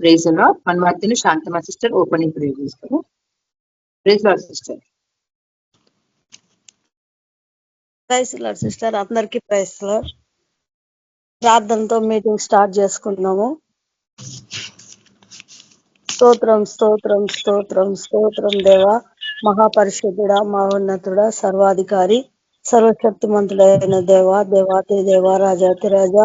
Praise Lord. మన్వార్తిని Shanthamma sister opening prayer చేస్తారు. Praise Lord sister. Praise Lord sister, అందరికీ praise Lord. ప్రార్థనతో meeting start చేసుకుంటున్నాము. స్తోత్రం స్తోత్రం స్తోత్రం స్తోత్రం దేవా, మహాపరిశుద్ధుడా, మహోన్నతుడా, సర్వాధికారి, సర్వశక్తిమంతుడైన దేవా, దేవాతి దేవా, రాజాతి రాజా,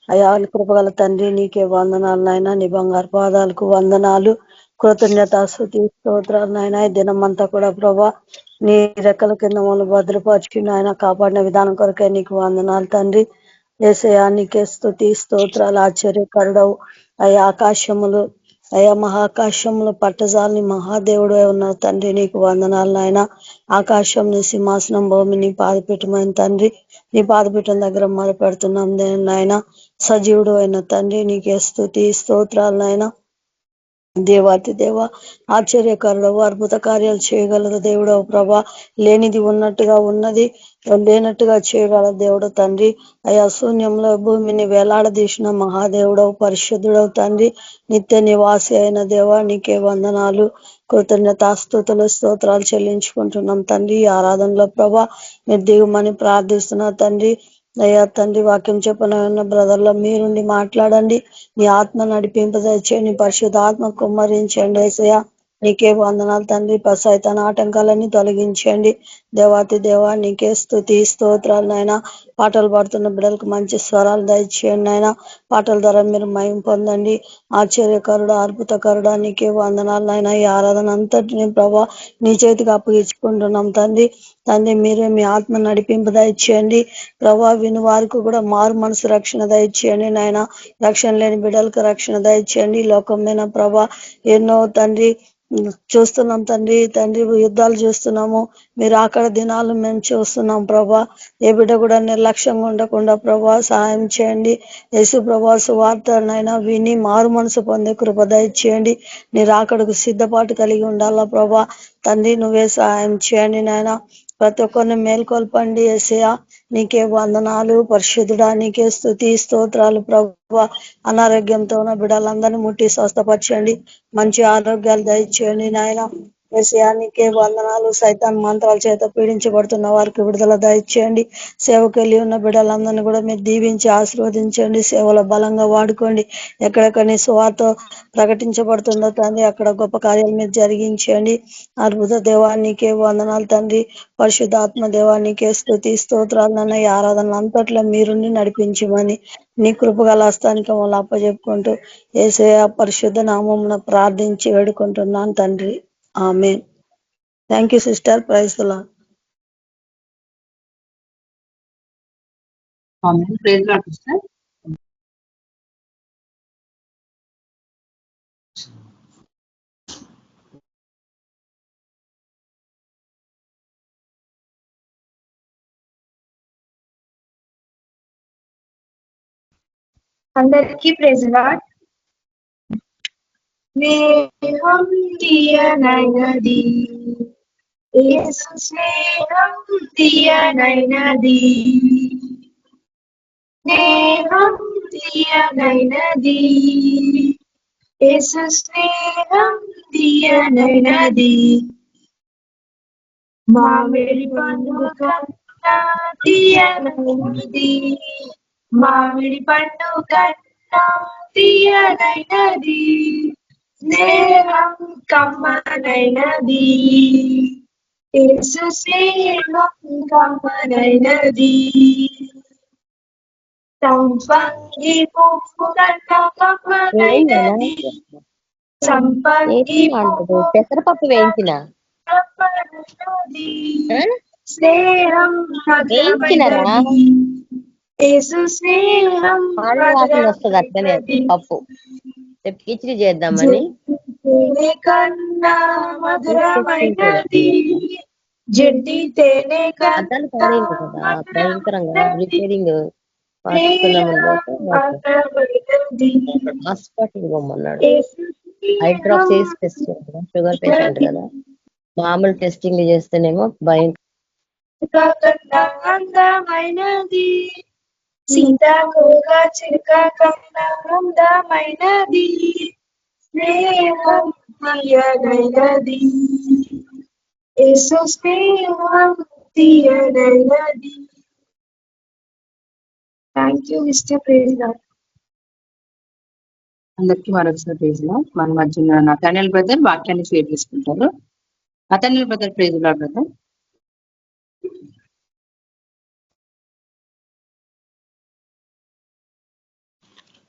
అయా కృపగల తండ్రి, నీకే వందనాలు నాయన. నీ బంగారు పాదాలకు వందనాలు, కృతజ్ఞత, స్తుతి, స్తోత్రాలు నాయన. ఈ దినమంతా కూడా ప్రభా నీ రెక్కల కింద మమ్మల్ని భద్రపరిచి నాయన కాపాడిన విధానం కొరకే నీకు వందనాలు తండ్రి. యేసయ్యా నీకే స్తుతి స్తోత్రాలు. ఆశ్చర్యకరుడవు అయా, ఆకాశములు అయా మహాకాశంలో పట్టజాలని మహాదేవుడు ఉన్న తండ్రి, నీకు వందనాలు నాయన. ఆకాశం నీ సింహాసనం, భూమి నీ పాదపీఠమైన తండ్రి, నీ పాదపీఠం దగ్గర మొదలుపెడుతున్నాం నాయన. సజీవుడు అయిన తండ్రి, నీకే స్తుతి స్తోత్రాలు నాయన. దేవాతి దేవ, ఆశ్చర్యకరుడవు, అద్భుత కార్యాలు చేయగలదు దేవుడవు ప్రభా. లేనిది ఉన్నట్టుగా, ఉన్నది లేనట్టుగా చేయగల దేవుడు తండ్రి. అయా శూన్యంలో భూమిని వేలాడదీసిన మహాదేవుడవు, పరిశుద్ధుడవు తండ్రి, నిత్య నివాసి అయిన దేవ, నీకే వందనాలు, కృతజ్ఞతాస్తుతులు, స్తోత్రాలు చెల్లించుకుంటున్నాం తండ్రి. ఈ ఆరాధనలో ప్రభా మీరు దిగుమని ప్రార్థిస్తున్నా తండ్రి. అయ్యా తండ్రి, వాక్యం చెప్పిన బ్రదర్లో మీరుండి మాట్లాడండి. నీ ఆత్మ నడిపింపదచ్చేయండి, పరిశుద్ధ ఆత్మ కుమ్మరించండి. ఏసయ్యా నీకే వందనాలు తండ్రి. సైతాన్ ఆటంకాలన్నీ తొలగించండి. దేవాతి దేవా నీకే స్తుతి స్తోత్రాలు నాయన. పాటలు పాడుతున్న బిడ్డలకు మంచి స్వరాలు దయచేయండి నాయన. పాటల ద్వారా మీరు మహిమ పొందండి. ఆశ్చర్యకరుడు, అద్భుతకరుడా, నీకే వందనాలు నాయన. ఈ ఆరాధన అంతటిని ప్రభా నీ చేతికి అప్పగించుకుంటున్నాం తండ్రి. తండ్రి మీరే మీ ఆత్మ నడిపింపు దయచేయండి ప్రభా. విని వారికి కూడా మారు మనసు రక్షణ దయచేయండి నాయన. రక్షణ లేని బిడ్డలకు రక్షణ దయచేయండి. లోకం మీద ప్రభా ఎన్నో తండ్రి చూస్తున్నాం తండ్రి. తండ్రి యుద్ధాలు చూస్తున్నాము, మీరు అక్కడ దినాలు మేము చూస్తున్నాం ప్రభా. ఏ బిడ్డ కూడా నిర్లక్ష్యంగా ఉండకుండా ప్రభా సహాయం చేయండి. యేసు ప్రభా సువార్తనైనా విని మారు మనసు పొందే కృప దయచేయండి. నీ రాకడకు సిద్ధపాటు కలిగి ఉండాలా ప్రభా. తండ్రి నువ్వే సహాయం చేయండి నాయన. ప్రతి ఒక్కరిని మేల్కొల్పండి యేసయ్యా, నీకే వందనాలు. పరిశుద్ధుడా నీకే స్తుతి స్తోత్రాలు ప్రభా. అనారోగ్యంతో ఉన్న బిడ్డలందరినీ ముట్టి స్వస్థపరచండి, మంచి ఆరోగ్యాలు దయచేయండి నాయన. యేసయ్యా నీకే వందనాలు. సైతాన్ మంత్రాల చేత పీడించబడుతున్న వారికి విడుదల దయచేయండి. సేవకు వెళ్ళి ఉన్న బిడ్డలందరినీ కూడా మీరు దీవించి ఆశీర్వదించండి. సేవలో బలంగా వాడుకోండి. ఎక్కడెక్కడ నీ సువార్త ప్రకటించబడుతుందో తండ్రి అక్కడ గొప్ప కార్యాలు మీరు జరిగించండి. అద్భుత దేవానికే వందనాలు తండ్రి. పరిశుద్ధాత్మ దేవానికే స్తుతి స్తోత్రాలు నాన్న. ఈ ఆరాధనలు అంతట్లో మీరుండి నడిపించమని నీ కృపగల హస్తానికి మమ్మల్ని అప్పచెప్పుకుంటూ యేసయ్య పరిశుద్ధ నామమున ప్రార్థించి వేడుకుంటున్నాను తండ్రి, amen. Thank you sister. Praise the Lord. Amen. Praise Lord sister. అందరికీ ప్రైజ్ లార్డ్. స్నేహం తీయనైనది, యేసు స్నేహం తీయనైనది, స్నేహం తీయనైనది, యేసు స్నేహం తీయనైనది. మామిడి పండు కన్నా తీయనైనది, మామిడి పండు కన్నా తీయనైనది, స్నేహం కమ్మనైనది, యేసు స్నేహం కమ్మనైనది. సంపంగి పువ్వు కన్నా కమ్మనైనది, సంపంగి పువ్వు పెసరపప్పు వేయించిన కమ్మనైనది, స్నేహం మధురమైనది, యేసు స్నేహం వాసన వస్తుంది అట్లనే పప్పు కిచిడి చేద్దామని. తేనె కన్నా మధురమైనది, జడ్డి తేనె అద్దాలు పాడైంది కదా భయంకరంగా రిపేరింగ్ హాస్పిటల్ పోమన్నాడు. హైడ్రాప్స్ వేసి టెస్ట్ చేయాలి, షుగర్ పేషెంట్ కదా. మామూలు టెస్టింగ్ చేస్తేనేమో భయం. అందమైనది, సీతాకోక చిలుక కన్నా అందమైనది, స్నేహం తీయనైనది, యేసు స్నేహం తీయనైనది. Thank you mister praise Lord. అందరికీ మరొకసారి ప్రైజ్ లార్డ్. మన మధ్య ఉన్న నతానియల్ బ్రదర్ వాక్యాన్ని షేర్ చేసుకుంటారు. Nathaniel brother praise Lord brother.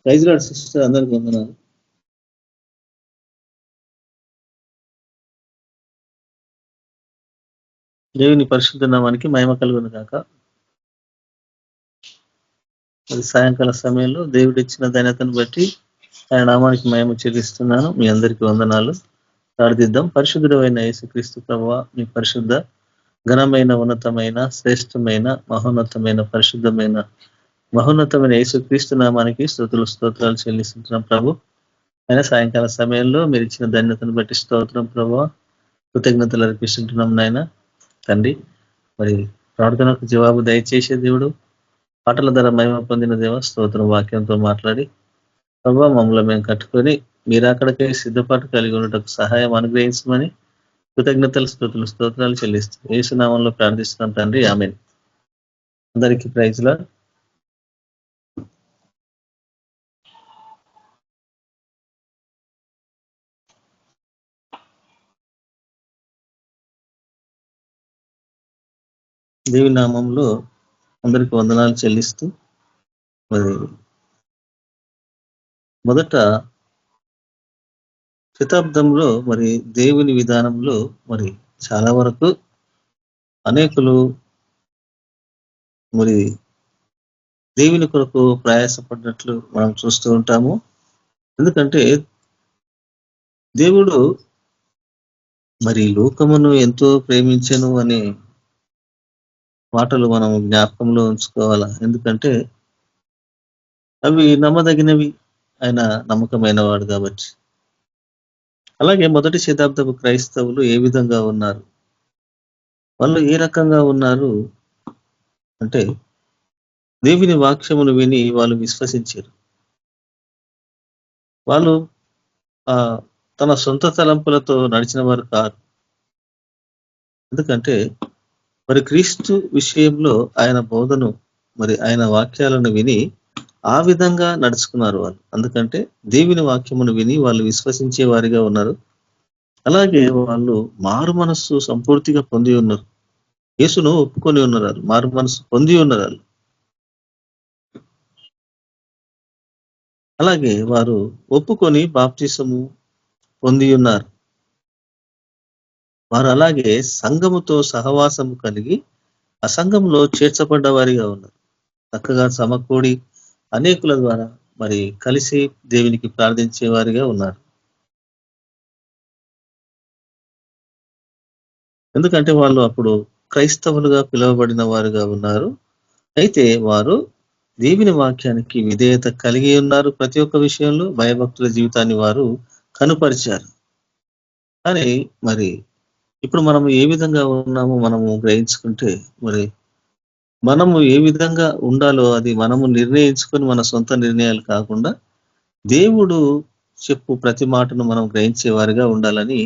Praise Lord sister, అందరికి వందనాలు. దేవుని పరిశుద్ధ నామానికి మహిమ కలుగును గాక. అది సాయంకాల సమయంలో దేవుడు ఇచ్చిన ధన్యతను బట్టి ఆయన నామానికి మహిమ చెల్లిస్తున్నాను. మీ అందరికీ వందనాలు. ప్రార్థిద్దాం. పరిశుద్ధుడు అయిన యేసుక్రీస్తు ప్రభువా, మీ పరిశుద్ధ ఘనమైన ఉన్నతమైన శ్రేష్టమైన మహోన్నతమైన పరిశుద్ధమైన మహోన్నతమైన యేసుక్రీస్తు నామానికి స్తోత్రాలు చెల్లిస్తున్నాం ప్రభు. ఆయన సాయంకాల సమయంలో మీరు ఇచ్చిన ధన్యతను బట్టి స్తోత్రం ప్రభువా, కృతజ్ఞతలు అర్పిస్తుంటున్నాం నాయన తండ్రి. మరి ప్రార్థనకు జవాబు దయచేసే దేవుడు, పాటల ద్వారా మహిమ పొందిన దేవ స్తోత్రం, వాక్యంతో మాట్లాడి ప్రభావ మమ్మల్ని మేము కట్టుకొని మీరు అక్కడికే సిద్ధపాటు కలిగి ఉండటకు సహాయం అనుగ్రహించమని కృతజ్ఞతలు స్తోత్రాలు చెల్లిస్తూ యేసునామంలో ప్రార్థిస్తున్నాం తండ్రి, ఆమేన్. అందరికీ ప్రైజ్ లార్డ్. దేవి నామంలో అందరికి వందనాలు చెల్లిస్తూ మరి మొదట శతాబ్దంలో మరి దేవుని విధానంలో మరి చాలా వరకు అనేకులు మరి దేవుని కొరకు ప్రయాసపడినట్లు మనం చూస్తూ ఉంటాము. ఎందుకంటే దేవుడు మరి లోకమును ఎంతో ప్రేమించెను అనే మాటలు మనం జ్ఞాపకంలో ఉంచుకోవాలా. ఎందుకంటే అవి నమ్మదగినవి, ఆయన నమ్మకమైన వాడు కాబట్టి. అలాగే మొదటి శతాబ్దపు క్రైస్తవులు ఏ విధంగా ఉన్నారు, వాళ్ళు ఏ రకంగా ఉన్నారు అంటే దేవుని వాక్యమును విని వాళ్ళు విశ్వసించారు. వాళ్ళు తన సొంత తలంపులతో నడిచిన వారు కాదు. ఎందుకంటే మరి క్రీస్తు విషయంలో ఆయన బోధను మరి ఆయన వాక్యాలను విని ఆ విధంగా నడుచుకున్నారు వాళ్ళు. అందుకంటే దేవుని వాక్యమును విని వాళ్ళు విశ్వసించే వారిగా ఉన్నారు. అలాగే వాళ్ళు మారు మనస్సు సంపూర్తిగా పొంది ఉన్నారు. యేసును ఒప్పుకొని ఉన్నారు, మారు మనస్సు పొంది ఉన్నారు. అలాగే వారు ఒప్పుకొని బాప్తిసము పొంది ఉన్నారు. వారు అలాగే సంఘముతో సహవాసము కలిగి ఆ సంఘంలో చేర్చబడ్డ వారిగా ఉన్నారు. చక్కగా సమకూడి అనేకుల ద్వారా మరి కలిసి దేవునికి ప్రార్థించే వారిగా ఉన్నారు. ఎందుకంటే వాళ్ళు అప్పుడు క్రైస్తవులుగా పిలువబడిన వారుగా ఉన్నారు. అయితే వారు దేవుని వాక్యానికి విధేయత కలిగి ఉన్నారు. ప్రతి ఒక్క విషయంలో భయభక్తుల జీవితాన్ని వారు కనుపరిచారు. కానీ మరి ఇప్పుడు మనము ఏ విధంగా ఉన్నామో మనము గ్రహించుకుంటే మరి మనము ఏ విధంగా ఉండాలో అది మనము నిర్ణయించుకొని మన సొంత నిర్ణయాలు కాకుండా దేవుడు చెప్పు ప్రతి మాటను మనం గ్రహించే వారిగా ఉండాలని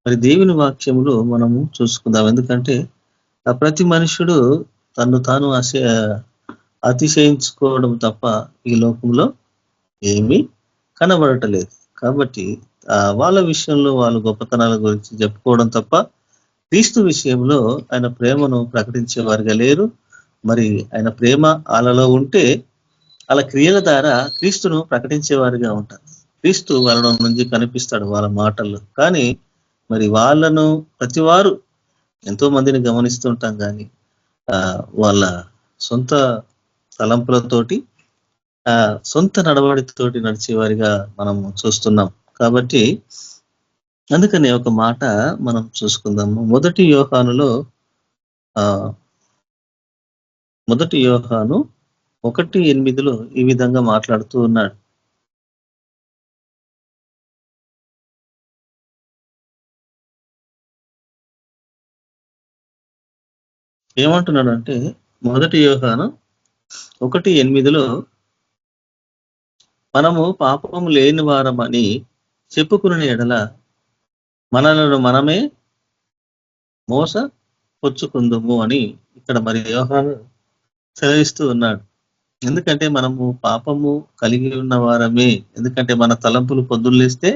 మరి దేవుని వాక్యములో మనము చూసుకుందాం. ఎందుకంటే ఆ ప్రతి మనుషుడు తను తాను అతిశయించుకోవడం తప్ప ఈ లోకంలో ఏమీ కనబడటలేదు. కాబట్టి వాళ్ళ విషయంలో వాళ్ళు గొప్పతనాల గురించి చెప్పుకోవడం తప్ప క్రీస్తు విషయంలో ఆయన ప్రేమను ప్రకటించే వారిగా లేరు. మరి ఆయన ప్రేమ వాళ్ళలో ఉంటే వాళ్ళ క్రియల ద్వారా క్రీస్తును ప్రకటించే వారిగా ఉంటారు. క్రీస్తు వాళ్ళ నుంచి కనిపిస్తాడు వాళ్ళ మాటల్లో. కానీ మరి వాళ్ళను ప్రతివారు ఎంతో మందిని గమనిస్తుంటాం, కానీ వాళ్ళ సొంత తలంపులతోటి సొంత నడవడితోటి నడిచేవారిగా మనం చూస్తున్నాం. కాబట్టి అందుకని ఒక మాట మనం చూసుకుందాము. మొదటి యోహాను 1:8 ఈ విధంగా మాట్లాడుతూ ఉన్నాడు. ఏమంటున్నాడంటే మొదటి యోహాను 1:8 మనము పాపము లేని వారమని చెప్పుకునే ఎడల మనలను మనమే మోసపుచ్చుకుందుము అని ఇక్కడ మరి యోహాను సెలవిస్తూ ఉన్నాడు. ఎందుకంటే మనము పాపము కలిగి ఉన్న వారమే. ఎందుకంటే మన తలంపులు పొద్దున్నేస్తే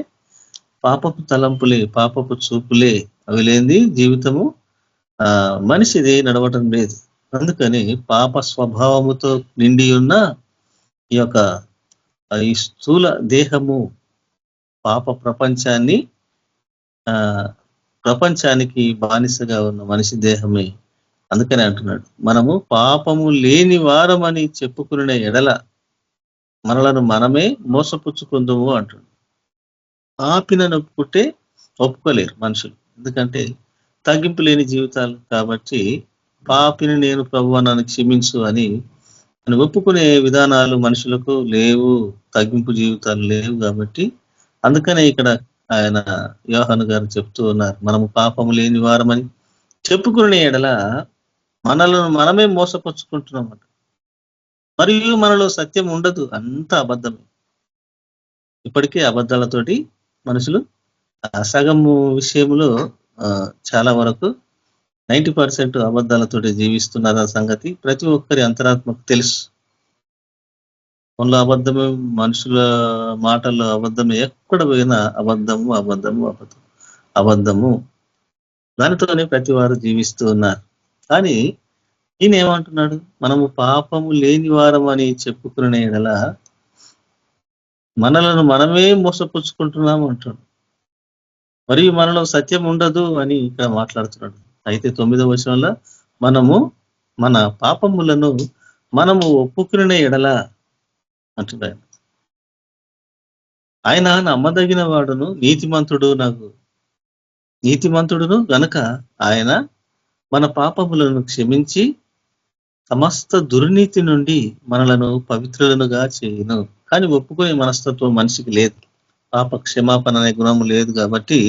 పాపపు తలంపులే, పాపపు చూపులే, అవి లేనిది జీవితము మనిషిది నడవటం లేదు. అందుకని పాప స్వభావముతో నిండి ఉన్న ఈ యొక్క ఈ స్థూల దేహము పాప ప్రపంచానికి బానిసగా ఉన్న మనిషి దేహమే. అందుకని అంటున్నాడు, మనము పాపము లేని వారమని చెప్పుకునే ఎడల మనలను మనమే మోసపుచ్చుకుందుము అంటున్నాడు. పాపినను పుట్టే ఒప్పుకోలేరు మనుషులు, ఎందుకంటే తగ్గింపు లేని జీవితాలు కాబట్టి. పాపిని నేను ప్రభువా నన్ను క్షమించు అని ఒప్పుకునే విధానాలు మనుషులకు లేవు, తగ్గింపు జీవితాలు లేవు కాబట్టి. అందుకనే ఇక్కడ ఆయన యోహాను గారు చెప్తూ ఉన్నారు, మనము పాపము లేని వారమని చెప్పుకునే ఎడల మనలను మనమే మోసపుచ్చుకుంటున్నామట. మరియు మనలో సత్యం ఉండదు, అంత అబద్ధమే. ఇప్పటికే అబద్ధాలతోటి మనుషులు సగము విషయంలో చాలా వరకు 90% అబద్ధాలతోటి జీవిస్తున్నారు. ఆ సంగతి ప్రతి ఒక్కరి అంతరాత్మకు తెలుసు. మనలో అబద్ధమే, మనుషుల మాటల్లో అబద్ధమే, ఎక్కడ పోయినా అబద్ధము అబద్ధము అబద్ధం అబద్ధము, దానితోనే ప్రతి వారు జీవిస్తూ ఉన్నారు. కానీ ఈయన ఏమంటున్నాడు, మనము పాపము లేని వారం అని చెప్పుకునే ఎడల మనలను మనమే మోసపుచ్చుకుంటున్నాము అంటున్నాడు. మరియు మనలో సత్యం ఉండదు అని ఇక్కడ మాట్లాడుతున్నాడు. అయితే 9వ వచనంలో మనము మన పాపములను మనము ఒప్పుకునే ఎడల అంటున్నాడు, ఆయన నమ్మదగిన వాడును నీతిమంతుడును గనుక ఆయన మన పాపములను క్షమించి సమస్త దుర్నీతి నుండి మనలను పవిత్రులనుగా చేయును. కానీ ఒప్పుకునే మనస్తత్వం మనిషికి లేదు, పాప క్షమాపణ అనే గుణము లేదు కాబట్టి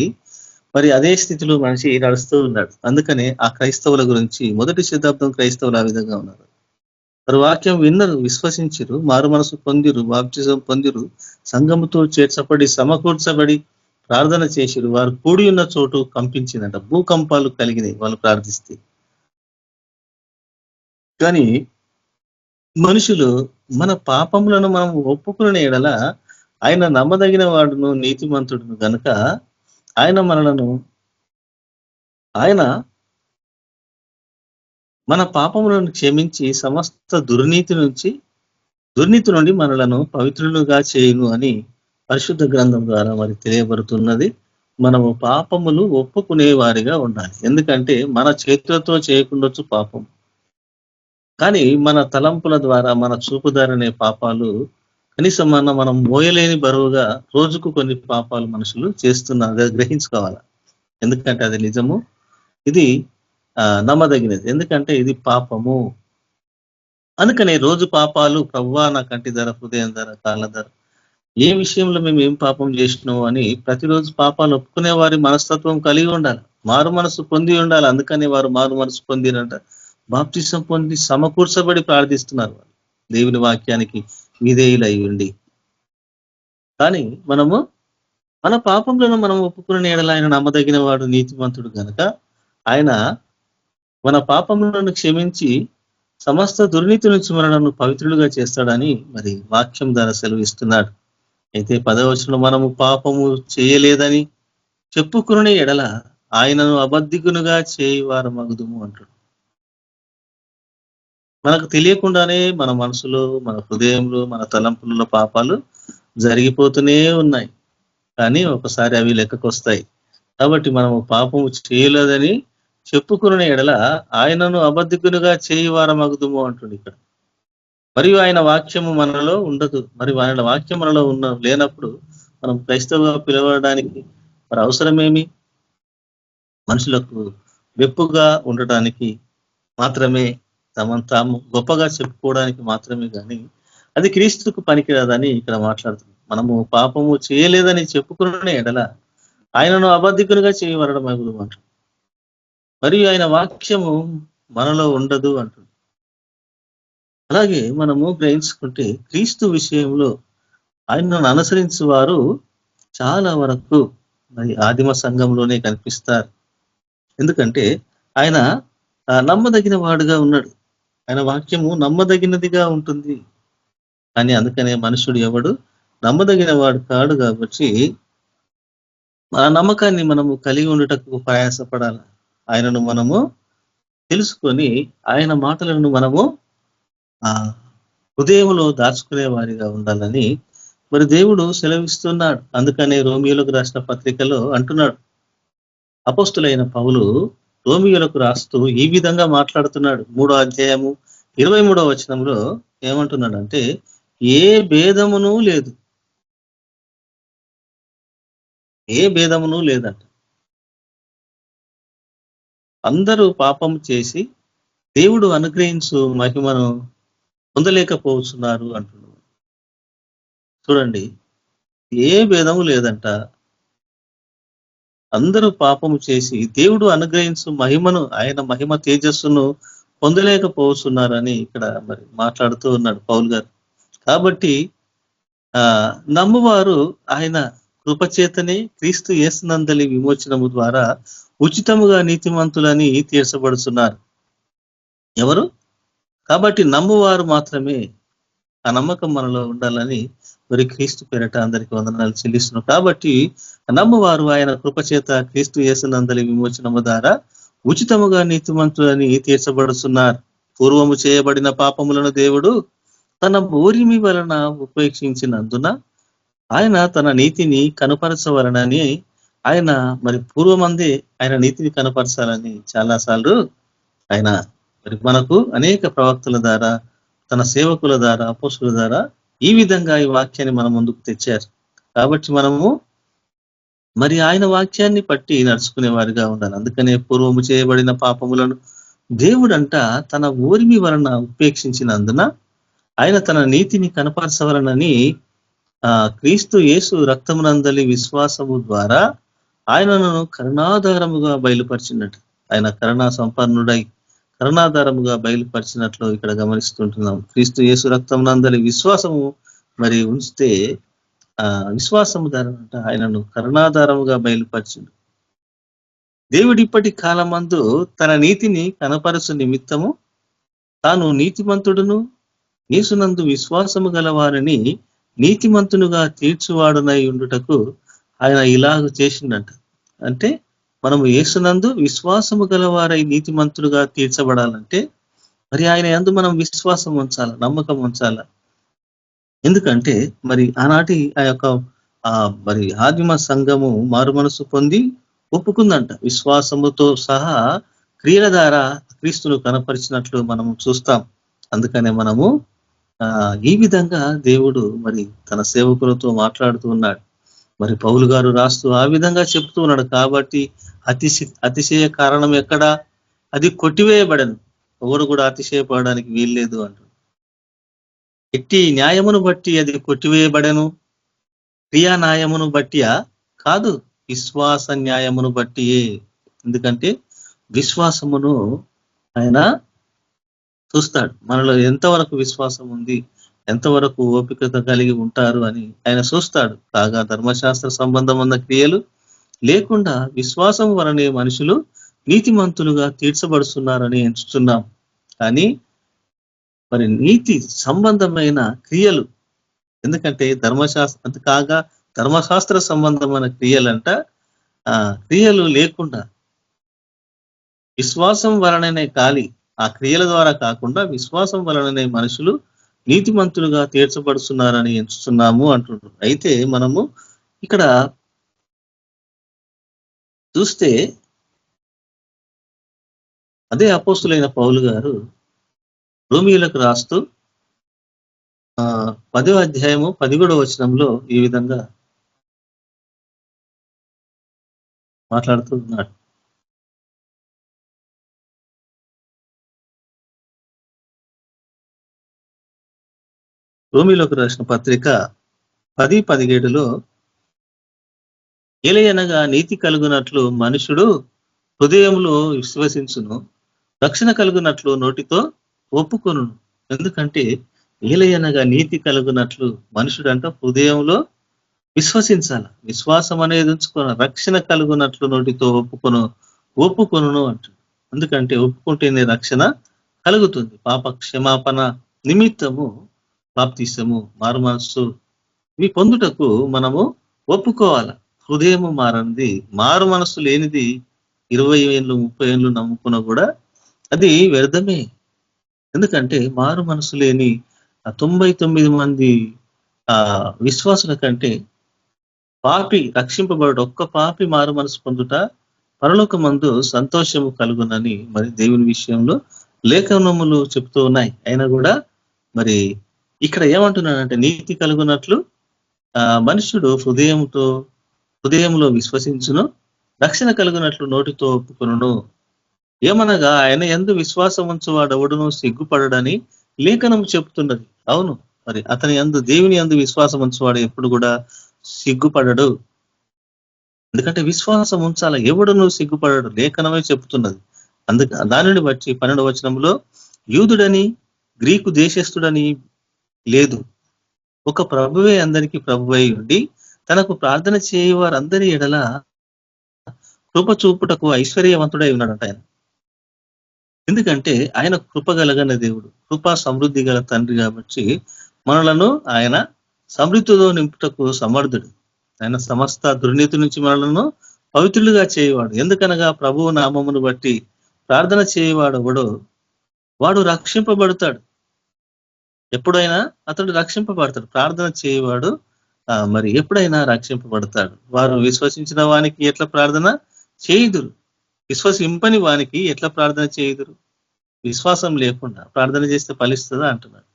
మరి అదే స్థితిలో మనిషి నడుస్తూ ఉన్నాడు. అందుకనే ఆ క్రైస్తవుల గురించి, మొదటి శతాబ్దం క్రైస్తవులు ఆ విధంగా ఉన్నారు. వారు వాక్యం విన్నరు, విశ్వసించరు, మారు మనసు పొందిరు, బాప్టిజం పొందిరు, సంఘముతో చేర్చబడి సమకూర్చబడి ప్రార్థన చేసిరు. వారు కూడి ఉన్న చోటు కంపించిందంట, భూకంపాలు కలిగినాయి వాళ్ళు ప్రార్థిస్తే. కానీ మనుషులు మన పాపములను మనం ఒప్పుకునే ఎడల ఆయన నమ్మదగిన వాడును నీతిమంతుడును గనుక ఆయన మన పాపములను క్షమించి సమస్త దుర్నీతి నుండి మనలను పవిత్రులుగా చేయును అని పరిశుద్ధ గ్రంథం ద్వారా మరి తెలియబడుతున్నది. మనము పాపములు ఒప్పుకునే వారిగా ఉండాలి. ఎందుకంటే మన చేతులతో చేయకుండొచ్చు పాపం, కానీ మన తలంపుల ద్వారా, మన చూపుదారనే పాపాలు కనీసం మనం మోయలేని బరువుగా రోజుకు కొన్ని పాపాలు మనుషులు చేస్తున్నారు, గ్రహించుకోవాలి. ఎందుకంటే అది నిజము, ఇది నమ్మదగినది, ఎందుకంటే ఇది పాపము. అందుకనే రోజు పాపాలు, ప్రవ్వా నా కంటి ధర, హృదయం ధర, కాళ్ళ ధర, ఏ విషయంలో మేము ఏం పాపం చేసినాము అని ప్రతిరోజు పాపాలు ఒప్పుకునే వారి మనస్తత్వం కలిగి ఉండాలి, మారు మనసు పొంది ఉండాలి. అందుకనే వారు మారు మనసు పొందిరంట, బాప్తిసం పొంది సమకూర్చబడి ప్రార్థిస్తున్నారు వాళ్ళు దేవుని వాక్యానికి విధేయులై ఉండి. కానీ మనము మన పాపంలో మనం ఒప్పుకునే ఎడల ఆయన నమ్మదగిన వాడు, నీతిమంతుడు కనుక ఆయన మన పాపములను క్షమించి సమస్త దుర్నీతి నుంచి మనలను పవిత్రులుగా చేస్తాడని మరి వాక్యం ద్వారా సెలవిస్తున్నాడు. అయితే 10వ వచనంలో మనము పాపము చేయలేదని చెప్పుకునే ఎడల ఆయనను అబద్ధికునుగా చేయవారు మగుదుము అంటాడు. మనకు తెలియకుండానే మన మనసులో, మన హృదయంలో, మన తలంపులలో పాపాలు జరిగిపోతూనే ఉన్నాయి, కానీ ఒకసారి అవి లెక్కకొస్తాయి. కాబట్టి మనము పాపము చేయలేదని చెప్పుకునే ఎడల ఆయనను అబద్ధికునుగా చేయవార మగుదుము అంటుంది ఇక్కడ. మరియు ఆయన వాక్యము మనలో ఉండదు. మరి ఆయన వాక్యం మనలో లేనప్పుడు మనం క్రైస్తవుగా పిలవడానికి మరి అవసరమేమి? మనుషులకు వెప్పుగా ఉండటానికి మాత్రమే, తాము గొప్పగా చెప్పుకోవడానికి మాత్రమే, కానీ అది క్రీస్తుకు పనికిరాదని ఇక్కడ మాట్లాడుతుంది. మనము పాపము చేయలేదని చెప్పుకునే ఎడల ఆయనను అబద్ధికునిగా చేయవరడం మగుదుము అంటుంది. మరియు ఆయన వాక్యము మనలో ఉండదు అంటుంది. అలాగే మనము గ్రహించుకుంటే క్రీస్తు విషయంలో ఆయనను అనుసరించే వారు చాలా వరకు మరి ఆదిమ సంఘంలోనే కనిపిస్తారు. ఎందుకంటే ఆయన నమ్మదగిన వాడుగా ఉన్నాడు. ఆయన వాక్యము నమ్మదగినదిగా ఉంటుంది. కానీ అందుకనే మనుషుడు ఎవడు నమ్మదగిన వాడు కాడు. కాబట్టి మన నమ్మకాన్ని మనము కలిగి ఉండటకు ప్రయాసపడాలి. ఆయనను మనము తెలుసుకొని ఆయన మాటలను మనము హృదయంలో దాచుకునే వారిగా ఉండాలని మరి దేవుడు సెలవిస్తున్నాడు. అందుకనే రోమియోలకు రాసిన పత్రికలో అంటున్నాడు, అపోస్తులైన పౌలు రోమియోలకు రాస్తూ ఈ విధంగా మాట్లాడుతున్నాడు. 3వ అధ్యాయము 23వ వచనంలో ఏమంటున్నాడంటే, ఏ భేదమును లేదు, ఏ భేదమును లేదంట. అందరూ పాపం చేసి దేవుడు అనుగ్రహించు మహిమను పొందలేకపోతున్నారు అంటున్నాడు. చూడండి, ఏ భేదము లేదంట. అందరూ పాపము చేసి దేవుడు అనుగ్రహించు మహిమను, ఆయన మహిమ తేజస్సును పొందలేకపోతున్నారని ఇక్కడ మరి మాట్లాడుతూ ఉన్నాడు పౌలు గారు. కాబట్టి నమ్మువారు ఆయన కృపచేతనే క్రీస్తు యేసునందలి విమోచనము ద్వారా ఉచితముగా నీతిమంతులని తీర్చబడుతున్నారు. ఎవరు? కాబట్టి నమ్మువారు మాత్రమే. ఆ నమ్మకం మనలో ఉండాలని మరి క్రీస్తు పేరట అందరికీ వందనాలు చెల్లిస్తున్నాం. కాబట్టి నమ్మువారు ఆయన కృపచేత క్రీస్తు యేసునందలి విమోచనము ద్వారా ఉచితముగా నీతిమంతులని తీర్చబడుతున్నారు. పూర్వము చేయబడిన పాపములను దేవుడు తన ఓరిమి వలన ఉపేక్షించినందున ఆయన తన నీతిని కనపరచవలనని ఆయన మరి పూర్వమందే ఆయన నీతిని కనపరచాలని చాలాసార్లు ఆయన మరి మనకు అనేక ప్రవక్తల ద్వారా, తన సేవకుల ద్వారా, అపోస్తుల ద్వారా ఈ విధంగా ఈ వాక్యాన్ని మన ముందుకు తెచ్చారు. కాబట్టి మనము మరి ఆయన వాక్యాన్ని పట్టి నడుచుకునే వారిగా ఉండాలి. అందుకనే పూర్వము చేయబడిన పాపములను దేవుడంట తన ఓరిమి వలన ఉపేక్షించినందున ఆయన తన నీతిని కనపరచవలనని క్రీస్తు యేసు రక్తమునందలి విశ్వాసము ద్వారా ఆయనను కరుణాధారముగా బయలుపరిచినట్టు, ఆయన కరుణా సంపన్నుడై కరుణాధారముగా బయలుపరిచినట్లు ఇక్కడ గమనిస్తుంటున్నాం. క్రీస్తు యేసు రక్తమునందలి విశ్వాసము మరి ఉంచితే విశ్వాసము ద్వారా ఆయనను కరుణాధారముగా బయలుపరిచిండు. దేవుడి ఇప్పటి కాలమందు తన నీతిని కనపరచు నిమిత్తము తాను నీతిమంతుడును యేసునందు విశ్వాసము గలవారిని నీతిమంతునుగా తీర్చువాడునై ఉండుటకు ఆయన ఇలాగ చేసిండంట. అంటే మనము యేసునందు విశ్వాసము గలవారై నీతిమంతుడుగా తీర్చబడాలంటే మరి ఆయన యందు మనం విశ్వాసం ఉంచాల, నమ్మకం ఉంచాల. ఎందుకంటే మరి ఆనాటి ఆ యొక్క మరి ఆదిమ సంఘము మారు మనసు పొంది ఒప్పుకుందంట. విశ్వాసముతో సహా క్రియల ద్వారా క్రీస్తును కనపరిచినట్లు మనము చూస్తాం. అందుకనే మనము ఈ విధంగా దేవుడు మరి తన సేవకులతో మాట్లాడుతూ ఉన్నాడు. మరి పౌలు గారు రాస్తూ ఆ విధంగా చెప్తూ ఉన్నాడు. కాబట్టి అతిశయ కారణం ఎక్కడా? అది కొట్టివేయబడను. ఎవరు కూడా అతిశయపడడానికి వీల్లేదు అంటారు. ఎట్టి న్యాయమును బట్టి అది కొట్టివేయబడను, క్రియా న్యాయమును బట్టియా? కాదు, విశ్వాస న్యాయమును బట్టియే. ఎందుకంటే విశ్వాసమును ఆయన చూస్తాడు. మనలో ఎంతవరకు విశ్వాసం ఉంది, ఎంతవరకు ఓపికత కలిగి ఉంటారు అని ఆయన చూస్తాడు. కాగా ధర్మశాస్త్ర సంబంధమైన క్రియలు లేకుండా విశ్వాసం వలనే మనుషులు నీతిమంతులుగా తీర్చబడుతున్నారని ఎంచుతున్నాం. కానీ మరి నీతి సంబంధమైన క్రియలు, ఎందుకంటే ధర్మశాస్త్ర సంబంధమైన క్రియలంట క్రియలు లేకుండా విశ్వాసం వలననే కాలి, ఆ క్రియల ద్వారా కాకుండా విశ్వాసం వలననే మనుషులు నీతిమంతులుగా తీర్చబడుతున్నారని ఎంచుతున్నాము అంటున్నారు. అయితే మనము ఇక్కడ చూస్తే అదే అపోస్తులైన పౌలు గారు రోమియోలకు రాస్తూ 10వ అధ్యాయము 17వ వచనంలో ఈ విధంగా మాట్లాడుతూ ఉన్నాడు. రోమియోలకు రాసిన పత్రిక 10:17లో ఏలయనగా నీతి కలుగునట్లు మనుషుడు హృదయంలో విశ్వసించును, రక్షణ కలుగునట్లు నోటితో ఒప్పుకొను. ఎందుకంటే ఏలయనగా నీతి కలుగునట్లు మనుషుడంట హృదయంలో విశ్వసించాల. విశ్వాసం అనేది ఉంచుకోను. రక్షణ కలుగునట్లు నోటితో ఒప్పుకొను అంటాడు. ఎందుకంటే ఒప్పుకుంటేనే రక్షణ కలుగుతుంది. పాప క్షమాపణ నిమిత్తము బాప్తిసము, మారు మనస్సు ఇవి పొందుటకు మనము ఒప్పుకోవాలి. హృదయము మారనిది, మారు మనస్సు లేనిది 20 ఏళ్ళు 30 ఏళ్ళు నమ్ముకున్నా కూడా అది వ్యర్థమే. ఎందుకంటే మారు మనసు లేని 99 మంది విశ్వాసుల కంటే పాపి రక్షింపబడు ఒక్క పాపి మారు మనసు పొందుట పరలోకమందు సంతోషము కలుగునని మరి దేవుని విషయంలో లేఖనములు చెప్తూ ఉన్నాయి. అయినా కూడా మరి ఇక్కడ ఏమంటున్నాడంటే నీతి కలుగునట్లు మనుషుడు హృదయంలో విశ్వసించును, రక్షణ కలుగునట్లు నోటితో ఒప్పుకొనును. ఏమనగా ఆయన యందు విశ్వాసం ఉంచువాడెవడును సిగ్గుపడడని లేఖనం చెప్తున్నది. అవును, మరి అతని యందు దేవుని యందు విశ్వాసం ఉంచువాడు ఎప్పుడు కూడా సిగ్గుపడడు. ఎందుకంటే విశ్వాసం ఉంచాల, ఎవడును సిగ్గుపడడు, లేఖనమే చెప్తున్నది. దానిని బట్టి 12వ వచనంలో యూదుడని గ్రీకు దేశస్థుడని లేదు, ఒక ప్రభువే అందరికీ ప్రభువై ఉండి తనకు ప్రార్థన చేయవారందరి ఎడల కృప చూపుటకు ఐశ్వర్యవంతుడై ఉన్నాడట ఆయన. ఎందుకంటే ఆయన కృపగలగన దేవుడు, కృపా సమృద్ధి గల తండ్రి కాబట్టి మనలను ఆయన సమృద్ధితో నింపుటకు సమర్థుడు. ఆయన సమస్త దుర్నీతి నుంచి మనలను పవిత్రులుగా చేయవాడు. ఎందుకనగా ప్రభువు నామమును బట్టి ప్రార్థన చేయవాడు వాడు రక్షింపబడతాడు. ఎప్పుడైనా అతడు రక్షింపబడతాడు. ప్రార్థన చేయవాడు మరి ఎప్పుడైనా రక్షింపబడతాడు. వారు విశ్వసించిన వానికి ఎట్లా ప్రార్థన చేయుదురు, విశ్వసింపని వానికి ఎట్లా ప్రార్థన చేయుదురు. విశ్వాసం లేకుండా ప్రార్థన చేస్తే ఫలిస్తుందా అంటున్నాడు.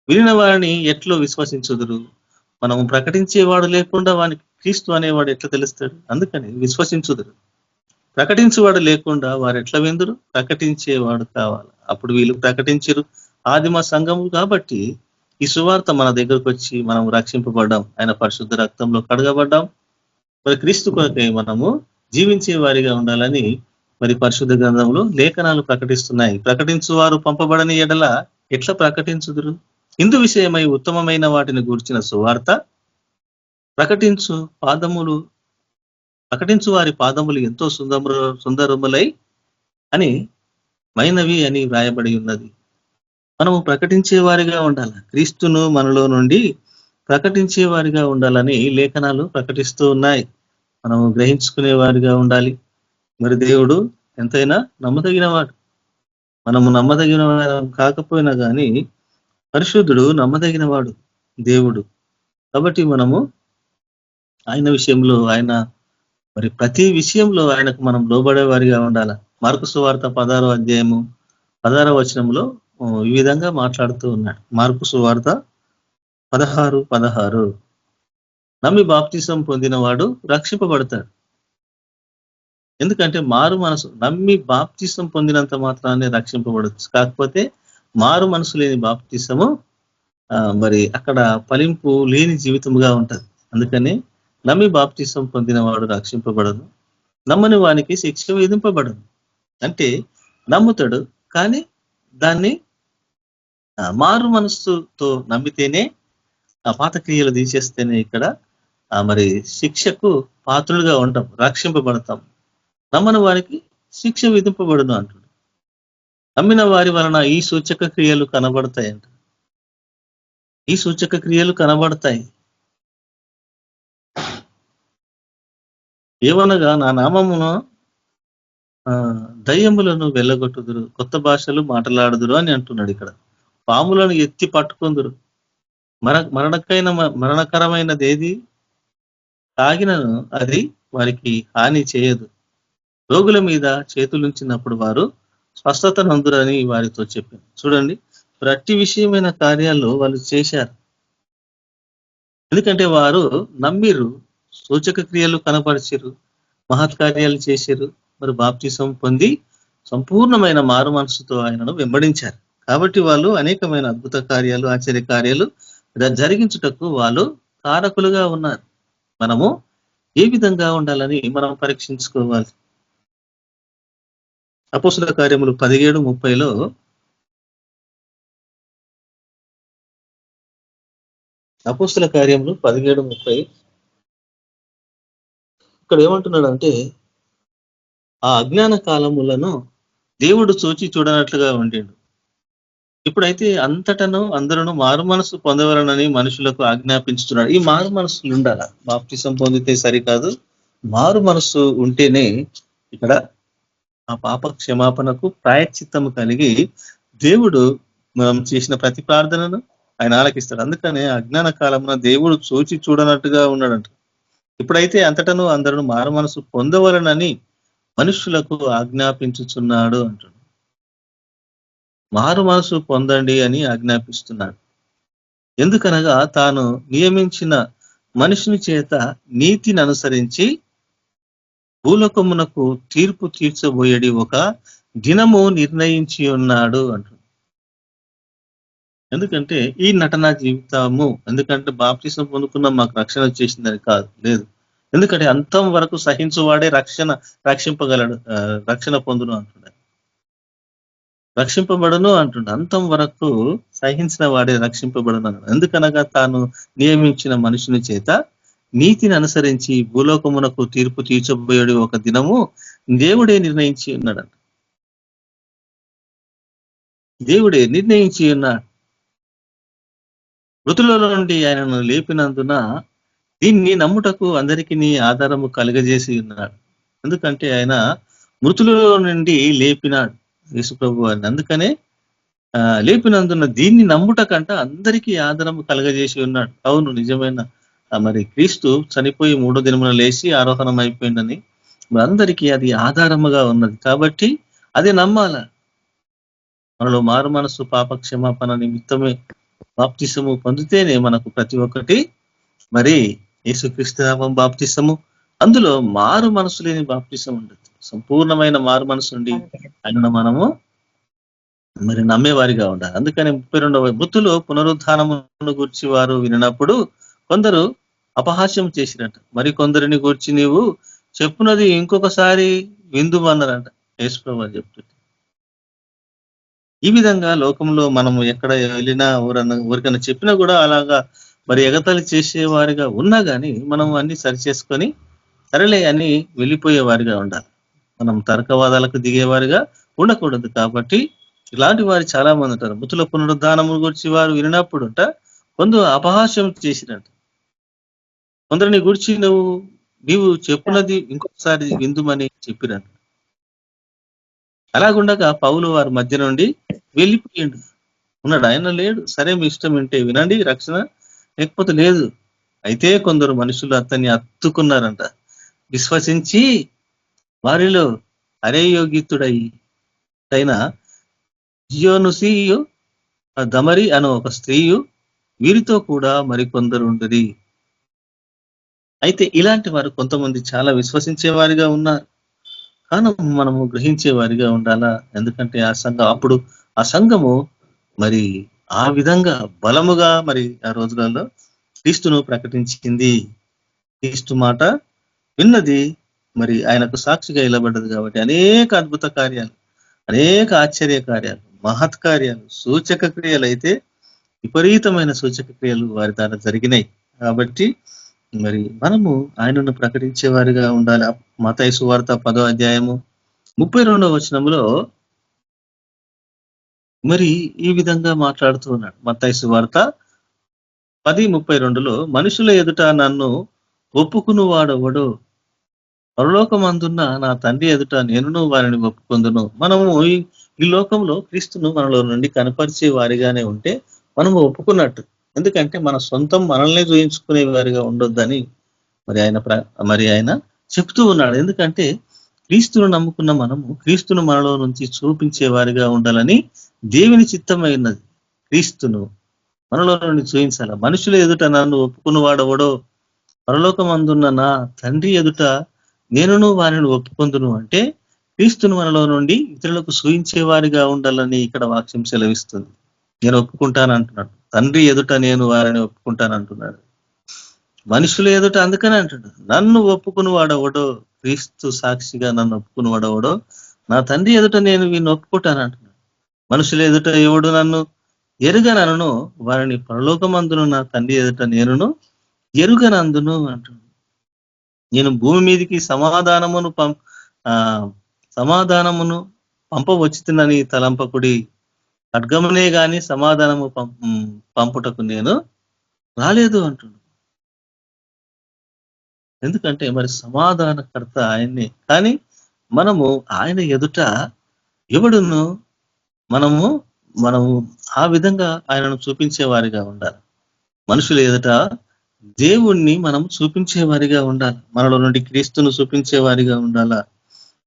వినిన వారిని ఎట్లో విశ్వసించుదురు, మనం ప్రకటించేవాడు లేకుండా వానికి క్రీస్తు అనేవాడు ఎట్లా తెలుస్తాడు. అందుకని విశ్వసించుదురు. ప్రకటించేవాడు లేకుండా వారు ఎట్లా విందురు, ప్రకటించేవాడు కావాలి. అప్పుడు వీళ్ళు ప్రకటించరు ఆదిమ సంఘము. కాబట్టి ఈ సువార్త మన దగ్గరకు వచ్చి మనం రక్షింపబడ్డాం, ఆయన పరిశుద్ధ రక్తంలో కడగబడ్డాం. మరి క్రీస్తు కొరకై మనము జీవించే వారిగా ఉండాలని మరి పరిశుద్ధ గ్రంథంలో లేఖనాలు ప్రకటిస్తున్నాయి. ప్రకటించువారు పంపబడని ఎడల ఎట్లా ప్రకటించుదురు. ఇందు విషయమై ఉత్తమమైన వాటిని గూర్చిన సువార్త ప్రకటించు వారి పాదములు ఎంతో సుందరములై అని మైనవి అని వ్రాయబడి ఉన్నది. మనము ప్రకటించే వారిగా ఉండాలి. క్రీస్తును మనలో నుండి ప్రకటించే వారిగా ఉండాలని లేఖనాలు ప్రకటిస్తూ ఉన్నాయి. మనము గ్రహించుకునే వారిగా ఉండాలి. మరి దేవుడు ఎంతైనా నమ్మదగిన వాడు. మనము నమ్మదగిన కాకపోయినా కానీ పరిశుద్ధుడు నమ్మదగిన వాడు దేవుడు. కాబట్టి మనము ఆయన విషయంలో మరి ప్రతి విషయంలో ఆయనకు మనం లోబడే వారిగా ఉండాలి. మార్కు సువార్త 16వ అధ్యాయము 16వ వచనంలో ఈ విధంగా మాట్లాడుతూ ఉన్నాడు. మార్కు సువార్త 16:16 నమ్మి బాప్తిసం పొందినవాడు రక్షింపబడతాడు. ఎందుకంటే మారు మనసు నమ్మి బాప్తిసం పొందినంత మాత్రాన్ని రక్షింపబడచ్చు. కాకపోతే మారు మనసు లేని బాప్తిసము మరి అక్కడ ఫలింపు లేని జీవితముగా ఉంటది. అందుకని నమ్మి బాప్తిసం పొందినవాడు రక్షింపబడదు, నమ్మని వానికి శిక్ష విధింపబడదు. అంటే నమ్ముతాడు కానీ దాన్ని మారు మనస్సుతో నమ్మితేనే పాత క్రియలు తీసేస్తేనే ఇక్కడ మరి శిక్షకు పాత్రులుగా ఉంటాం, రక్షింపబడతాం. నమ్మని వారికి శిక్ష విధింపబడును అంటాడు. నమ్మిన వారి వలన ఈ సూచక క్రియలు కనబడతాయంట. ఈ సూచక క్రియలు కనబడతాయి. ఏమనగా నా నామమును దయ్యములను వెళ్ళగొట్టుదురు, కొత్త భాషలు మాట్లాడుదురు అని అంటున్నాడు. ఇక్కడ పాములను ఎత్తి పట్టుకుందురు, మరణకరమైనది ఏది తాగినను అది వారికి హాని చేయదు, రోగుల మీద చేతులుంచినప్పుడు వారు స్వస్థత నందురని వారితో చెప్పాను. చూడండి, ప్రతి విషయమైన కార్యాలు వాళ్ళు చేశారు. ఎందుకంటే వారు నమ్మిరు, సూచక క్రియలు కనపరిచిరు, మహత్కార్యాలు చేశారు. మరి బాప్తిసం పొంది సంపూర్ణమైన మారు మనసుతో ఆయనను వెంబడించారు. కాబట్టి వాళ్ళు అనేకమైన అద్భుత కార్యాలు, ఆశ్చర్య కార్యాలు జరిగించుటకు వాళ్ళు కారకులుగా ఉన్నారు. మనము ఏ విధంగా ఉండాలని మనం పరీక్షించుకోవాలి. అపోస్తుల కార్యములు 17:30లో అపోస్తుల కార్యములు 17:30 ఇక్కడ ఏమంటున్నాడు అంటే, ఆ అజ్ఞాన కాలములను దేవుడు చూచి చూడనట్లుగా ఉండిండు. ఇప్పుడైతే అంతటను అందరూ మారు మనసు పొందవలనని మనుషులకు ఆజ్ఞాపించుతున్నాడు. ఈ మారు మనసులు ఉండాలా? బాప్తిసం పొందితే సరికాదు, మారు మనసు ఉంటేనే ఇక్కడ ఆ పాప క్షమాపణకు ప్రాయశ్చిత్తము కలిగి దేవుడు మనం చేసిన ప్రతి ప్రార్థనను ఆయన ఆలకిస్తాడు. అందుకనే అజ్ఞాన కాలమున దేవుడు చూచి చూడనట్టుగా ఉన్నాడంట. ఇప్పుడైతే అంతటను అందరూ మారు మనసు పొందవలనని మనుషులకు ఆజ్ఞాపించుచున్నాడు అంటాడు. మారు మనసు పొందండి అని ఆజ్ఞాపిస్తున్నాడు. ఎందుకనగా తాను నియమించిన మనుషుని చేత నీతిని అనుసరించి భూలోకమునకు తీర్పు తీర్చబోయేది ఒక దినము నిర్ణయించి ఉన్నాడు అంటాడు. ఎందుకంటే ఈ నటన జీవితము, ఎందుకంటే బాప్తిసం పొందుకున్న మాకు రక్షణ వచ్చేసిందని కాదు, లేదు. ఎందుకంటే అంతం వరకు సహించువాడే రక్షింపగలడు, రక్షణ పొందును అంటున్నాడు, రక్షింపబడును అంటుండ. అంతం వరకు సహించిన వాడే రక్షింపబడును అన్నాడు. ఎందుకనగా తాను నియమించిన మనుషుని చేత నీతిని అనుసరించి భూలోకమునకు తీర్పు తీర్చబోయేది ఒక దినము దేవుడే నిర్ణయించి ఉన్నాడు. దేవుడే నిర్ణయించి ఉన్నాడు. మృతులలో నుండి ఆయనను లేపినందున దీన్ని నమ్ముటకు అందరికీ ఆధారము కలుగజేసి ఉన్నాడు. ఎందుకంటే ఆయన మృతులలో నుండి లేపినాడు యేసుప్రభు వారిని. అందుకనే లేపినందున దీన్ని నమ్ముటకంట అందరికీ ఆధారము కలగజేసి ఉన్నాడు. అవును, నిజమైన మరి క్రీస్తు చనిపోయి 3వ దినమున లేచి ఆరోహణం అయిపోయిందని అందరికీ అది ఆధారముగా ఉన్నది. కాబట్టి అది నమ్మాల. మనలో మారు మనసు పాప క్షమాపణ నిమిత్తమే బాప్తిసము పొందితేనే మనకు ప్రతి ఒక్కటి మరి యేసుక్రీస్తు నామం బాప్తిసము, అందులో మారు మనసు లేని బాప్తిసం ఉండదు. సంపూర్ణమైన మారు మనసు ఉండి ఆయన మనము మరి నమ్మేవారిగా ఉండాలి. అందుకని 32వ మృతులు పునరుద్ధానమును గూర్చి వారు వినినప్పుడు కొందరు అపహాస్యం చేసినట్ట. మరి కొందరిని గూర్చి నీవు చెప్పున్నది ఇంకొకసారి విందుమన్నారంట యేసుప్రభు అని చెప్తుంది. ఈ విధంగా లోకంలో మనము ఎక్కడ వెళ్ళినా ఊరికన్నా చెప్పినా కూడా అలాగా మరి ఎగతాళి చేసేవారిగా ఉన్నా కానీ మనం అన్ని సరిచేసుకొని సరేలే అని వెళ్ళిపోయేవారిగా ఉండాలి. మనం తర్కవాదాలకు దిగేవారిగా ఉండకూడదు. కాబట్టి ఇలాంటి వారు చాలా మంది ఉంటారు. మృతుల పునరుద్ధానము గురించి వారు వినప్పుడు కొందరు అపహాస్యం చేసినట్టు. కొందరిని గురించి నీవు చెప్పున్నది ఇంకొకసారి విందుమని చెప్పినట్టు. అలాగుండగా పౌలు వారి మధ్య నుండి వెళ్ళిపోయిండు ఉన్నాడు. ఆయన లేడు. సరే మీ ఇష్టం వింటే వినండి రక్షణ, లేకపోతే లేదు. అయితే కొందరు మనుషులు అతన్ని అత్తుకున్నారంట. విశ్వసించి వారిలో అరేయోగితుడైన జియోనుసియు దమరి అను ఒక స్త్రీయు వీరితో కూడా మరికొందరు ఉండరి. అయితే ఇలాంటి వారు కొంతమంది చాలా విశ్వసించేవారిగా ఉన్నారు. కానీ మనము గ్రహించేవారిగా ఉండాలా. ఎందుకంటే అప్పుడు ఆ సంఘము మరి ఆ విధంగా బలముగా మరి ఆ రోజులలో క్రీస్తును ప్రకటించింది. క్రీస్తు మాట విన్నది మరి ఆయనకు సాక్షిగా నిలబడ్డది. కాబట్టి అనేక అద్భుత కార్యాలు, అనేక ఆశ్చర్య కార్యాలు, మహత్ కార్యాలు, సూచక క్రియలు అయితే విపరీతమైన సూచక క్రియలు వారి ద్వారా జరిగినాయి. కాబట్టి మరి మనము ఆయనను ప్రకటించే వారిగా ఉండాలి. మత్తయి సువార్త 10వ అధ్యాయము 32వ వచనంలో మరి ఈ విధంగా మాట్లాడుతూ ఉన్నాడు. మత్తయి సువార్త 10:32లో మనుషుల ఎదుట నన్ను ఒప్పుకును వాడెవడో పరలోకమందున్న నా తండ్రి ఎదుట నేనును వారిని ఒప్పుకొందును. మనము ఈ లోకంలో క్రీస్తును మనలో నుండి కనపరిచే వారిగానే ఉంటే మనము ఒప్పుకున్నట్టు. ఎందుకంటే మన సొంతం మనల్ని చూయించుకునే వారిగా ఉండొద్దని మరి ఆయన చెప్తూ ఉన్నాడు. ఎందుకంటే క్రీస్తును నమ్ముకున్న మనము క్రీస్తును మనలో నుంచి చూపించే వారిగా ఉండాలని దేవుని చిత్తమైనది. క్రీస్తును మనలో నుండి చూపించాల. మనుషుల ఎదుట నన్ను ఒప్పుకుని వాడవడో పరలోకమందున్న నా తండ్రి ఎదుట నేనును వారిని ఒప్పుకొందును అంటే క్రీస్తును మనలో నుండి ఇతరులకు చూయించే వారిగా ఉండాలని ఇక్కడ వాక్యం సెలవిస్తుంది. నేను ఒప్పుకుంటానంటున్నాడు. తండ్రి ఎదుట నేను వారిని ఒప్పుకుంటానంటున్నాడు. మనుషుల ఎదుట అందుకనే అంటున్నాడు, నన్ను ఒప్పుకుని వాడవడో, క్రీస్తు సాక్షిగా నన్ను ఒప్పుకుని వాడవడో నా తండ్రి ఎదుట నేను వీడిని ఒప్పుకుంటానంటున్నాడు. మనుషుల ఎదుట ఎవడు నన్ను ఎరుగనను వారిని పరలోకమందును నా తండ్రి ఎదుట నేనును ఎరుగనందును అంటున్నాడు. నేను భూమి మీదకి సమాధానమును పంపవచ్చునని తలంపకుడి, ఖడ్గమునే గాని సమాధానము పంపుటకు నేను రాలేదు అంటున్నాడు. ఎందుకంటే మరి సమాధానకర్త ఆయన్నే. కానీ మనము ఆయన ఎదుట ఎవడును మనము ఆ విధంగా ఆయనను చూపించేవారిగా ఉండాలి. మనుషుల ఎదుట దేవుణ్ణి మనం చూపించేవారిగా ఉండాలి. మనలో నుండి క్రీస్తును చూపించేవారిగా ఉండాలా.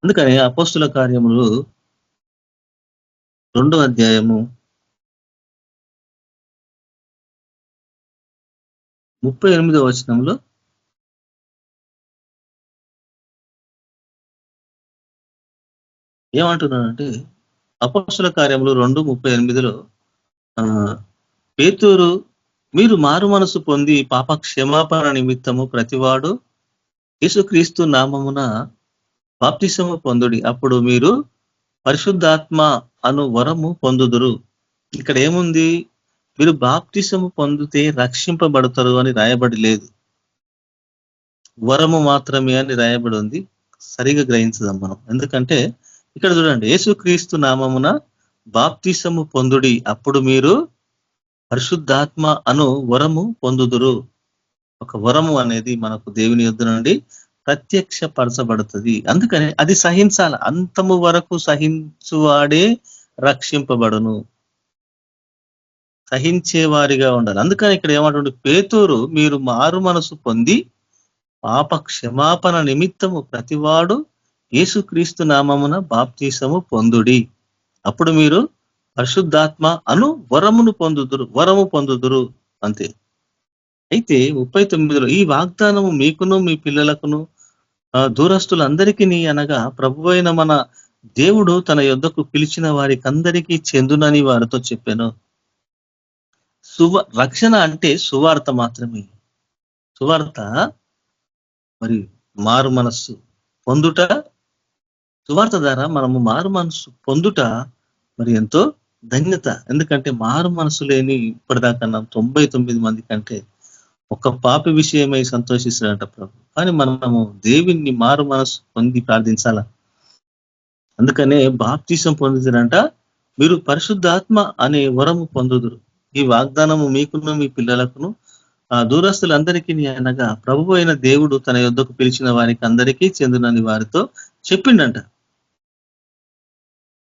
అందుకని అపోస్తుల కార్యములు 2వ అధ్యాయము 38వ వచనంలో ఏమంటున్నాడంటే, అపోస్తుల కార్యములు 2:38లో పేతురు, మీరు మారు మనసు పొంది పాప క్షమాపణ నిమిత్తము ప్రతివాడు యేసుక్రీస్తు నామమున బాప్తిసము పొందుడి, అప్పుడు మీరు పరిశుద్ధాత్మ అను వరము పొందుదురు. ఇక్కడ ఏముంది? మీరు బాప్తిసము పొందితే రక్షింపబడతారు అని రాయబడి లేదు, వరము మాత్రమే అని రాయబడి ఉంది. సరిగా గ్రహించదాం మనం. ఎందుకంటే ఇక్కడ చూడండి, యేసుక్రీస్తు నామమున బాప్తిసము పొందుడి, అప్పుడు మీరు పరిశుద్ధాత్మ అను వరము పొందుదురు. ఒక వరము అనేది మనకు దేవుని యొద్ద నుండి ప్రత్యక్షపరచబడుతుంది. అందుకని అది సహించాల. అంతము వరకు సహించువాడే రక్షింపబడును. సహించేవారిగా ఉండాలి. అందుకని ఇక్కడ ఏమంటుండే, పేతురు, మీరు మారు మనసు పొంది పాప క్షమాపణ నిమిత్తము ప్రతివాడు యేసుక్రీస్తు నామమున బాప్తిసము పొందుడి, అప్పుడు మీరు పరిశుద్ధాత్మ అను వరము పొందుదురు. అంతే. అయితే 39లో ఈ వాగ్దానము మీకును మీ పిల్లలకును దూరస్తులందరికీ అనగా ప్రభువైన మన దేవుడు తన యొద్దకు పిలిచిన వారికి అందరికీ చెందునని వారితో చెప్పాను. రక్షణ అంటే సువార్త మాత్రమే. సువార్త మరి మారు మనస్సు పొందుట, సువార్త ద్వారా మనము మారు మనస్సు పొందుట మరి ఎంతో ధన్యత. ఎందుకంటే మారు మనసు లేని ఇప్పటిదాకా 99 మంది కంటే ఒక పాపి విషయమై సంతోషిస్తాడంట ప్రభు. కానీ మనము దేవుణ్ణి మారు మనసు పొంది ప్రార్థించాల. అందుకనే బాప్తిసం పొందుతారంట, మీరు పరిశుద్ధాత్మ అనే వరము పొందుదురు. ఈ వాగ్దానము మీకును మీ పిల్లలకును దూరస్తులందరికీ అనగా ప్రభు అయిన దేవుడు తన యొద్దకు పిలిచిన వారికి అందరికీ చెందునని వారితో చెప్పిండంట.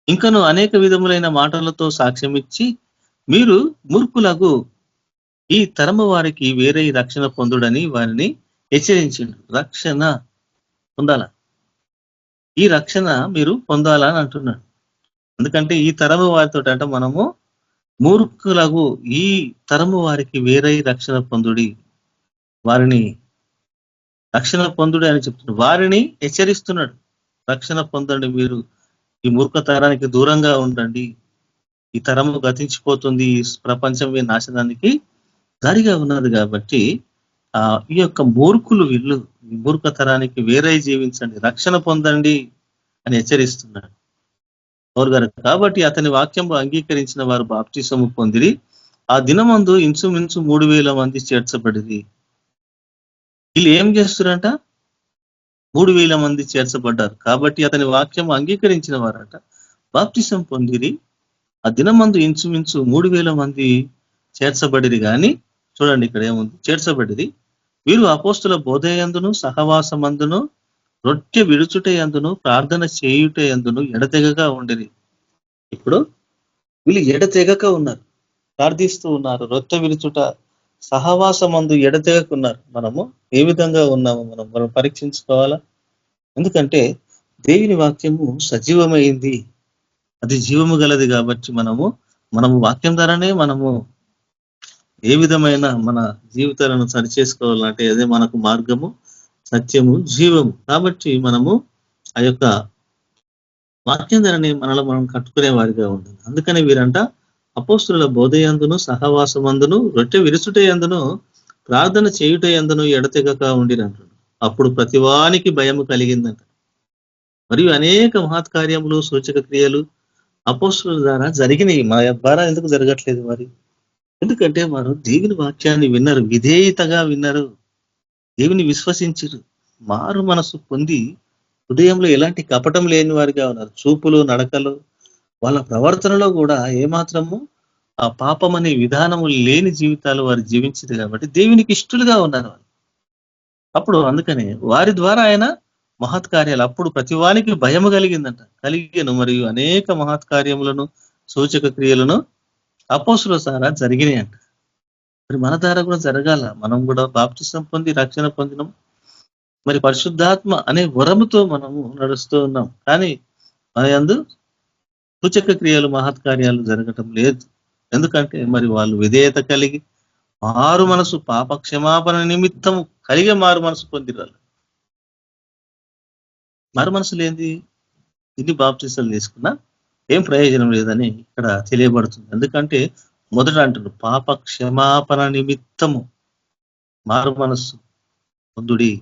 ఇంకను అనేక విధములైన మాటలతో సాక్ష్యం ఇచ్చి, మీరు మూర్ఖులకు ఈ తరము వారికి వేరే రక్షణ పొందుడని వారిని హెచ్చరించిండు. రక్షణ పొందాల, ఈ రక్షణ మీరు పొందాలా అని అంటున్నాడు. ఎందుకంటే ఈ తరము వారితో అంట మనము మూర్ఖులకు ఈ తరము వారికి వేరే రక్షణ పొందుడి, వారిని రక్షణ పొందుడి అని చెప్తున్నాడు. వారిని హెచ్చరిస్తున్నాడు, రక్షణ పొందండి, మీరు ఈ మూర్ఖ తరానికి దూరంగా ఉండండి, ఈ తరము గతించిపోతుంది, ఈ ప్రపంచం నాశనానికి దారిగా ఉన్నది. కాబట్టి ఈ యొక్క మూర్ఖులు వీళ్ళు, ఈ మూర్ఖ తరానికి వేరే జీవించండి, రక్షణ పొందండి అని హెచ్చరిస్తున్నాడు పౌలు గారు. కాబట్టి అతని వాక్యం అంగీకరించిన వారు బాప్తిసము పొందిరి. ఆ దినమందు ఇంచుమించు 3000 మంది చేర్చబడిరి. వీళ్ళు ఏం చేస్తున్నారంట? 3000 మంది చేర్చబడ్డారు. కాబట్టి అతని వాక్యం అంగీకరించిన వారంట బాప్తిసం పొందిరి. ఆ దినమందు ఇంచుమించు 3000 మంది చేర్చబడిరి. కానీ చూడండి ఇక్కడ ఏముంది, చేర్చబడిరి. వీరు అపోస్తుల బోధయందును సహవాసమందును రొట్టె విడుచుటయందును ప్రార్థన చేయుటయందును ఎడతెగక ఉండిరి. ఇప్పుడు వీళ్ళు ఎడతెగక ఉన్నారు, ప్రార్థిస్తూ ఉన్నారు, రొట్టె విడుచుట సహవాసమందు ఎడతెగకున్నారు. మనము ఏ విధంగా ఉన్నామో మనం పరీక్షించుకోవాలా. ఎందుకంటే దేవుని వాక్యము సజీవమైంది, అది జీవము గలది. కాబట్టి మనము వాక్యం ద్వారానే మనము ఏ విధమైన మన జీవితాలను సరిచేసుకోవాలంటే అదే మనకు మార్గము, సత్యము, జీవము. కాబట్టి మనము ఆ యొక్క వాక్యం ద్వారానే మనలో మనం కట్టుకునే వారిగా ఉండాలి. అందుకని వీరంట అపోస్తుల బోధయందును సహవాసమందును రొట్టె విరుచుటయందును ప్రార్థన చేయుటయందును ఎడతెగక ఉండిరంటాడు. అప్పుడు ప్రతివానికి భయము కలిగిందంట. మరియు అనేక మహత్కార్యములు సూచక క్రియలు అపోస్తుల ద్వారా జరిగినాయి, మా ద్వారా ఎందుకు జరగట్లేదు మరి? ఎందుకంటే వారు దేవుని వాక్యాన్ని విన్నారు, విధేయతగా విన్నారు, దేవుని విశ్వసించరు, మారు మనసు పొంది హృదయంలో ఎలాంటి కపటం లేని వారిగా ఉన్నారు. చూపులు, నడకలు, వాళ్ళ ప్రవర్తనలో కూడా ఏమాత్రము ఆ పాపం అనే విధానము లేని జీవితాలు వారు జీవించింది కాబట్టి దేవునికి ఇష్టలుగా ఉన్నారు వాళ్ళు. అప్పుడు అందుకనే వారి ద్వారా ఆయన మహత్కార్యాలు, అప్పుడు ప్రతి వానికి భయము కలిగిందంట, కలిగాను. మరియు అనేక మహత్కార్యములను, సూచక క్రియలను అపోస్తుల ద్వారా జరిగినాయంట. మరి మన ద్వారా కూడా జరగాల. మనం కూడా బాప్తిసం పొంది రక్షణ పొందినాం, మరి పరిశుద్ధాత్మ అనే వరముతో మనము నడుస్తూ ఉన్నాం. కానీ మన యందు సూచక క్రియలు, మహత్కార్యాలు జరగటం లేదు. ఎందుకంటే మరి వాళ్ళు విధేయత కలిగి మారు మనసు, పాప క్షమాపణ నిమిత్తం కలిగే మారు మనసు పొందిరాలు. మారు మనసు లేనిది ఇన్ని బాప్తిసాలు తీసుకున్నా ఏం ప్రయోజనం లేదని ఇక్కడ తెలియబడుతుంది. ఎందుకంటే మొదట అంటారు, పాప క్షమాపణ నిమిత్తము మారు మనస్సు పొందుడి.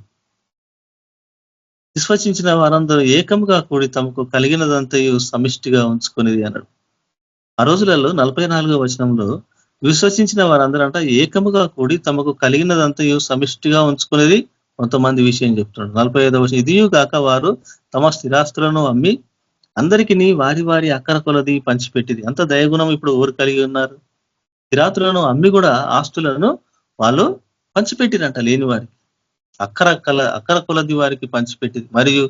విశ్వసించిన వారందరూ ఏకముగా కూడి తమకు కలిగినదంతయు సమిష్టిగా ఉంచుకునేది అన్నాడు. ఆ రోజులలో 44వ వచనంలో విశ్వసించిన వారందరూ అంట ఏకముగా కూడి తమకు కలిగినదంతయు సమిష్టిగా ఉంచుకునేది కొంతమంది విషయం చెప్తున్నాడు. 45వ వచనం, ఇదియు కాక వారు తమ స్థిరాస్తులను అమ్మి అందరికీ వారి వారి అక్కర కొలది పంచిపెట్టింది. అంత దయగుణం ఇప్పుడు ఎవరు కలిగి ఉన్నారు? స్థిరాస్తులను అమ్మి కూడా ఆస్తులను వాళ్ళు పంచిపెట్టిరంట లేని వారికి, అక్కర కొలది వారికి పంచిపెట్టింది. మరియు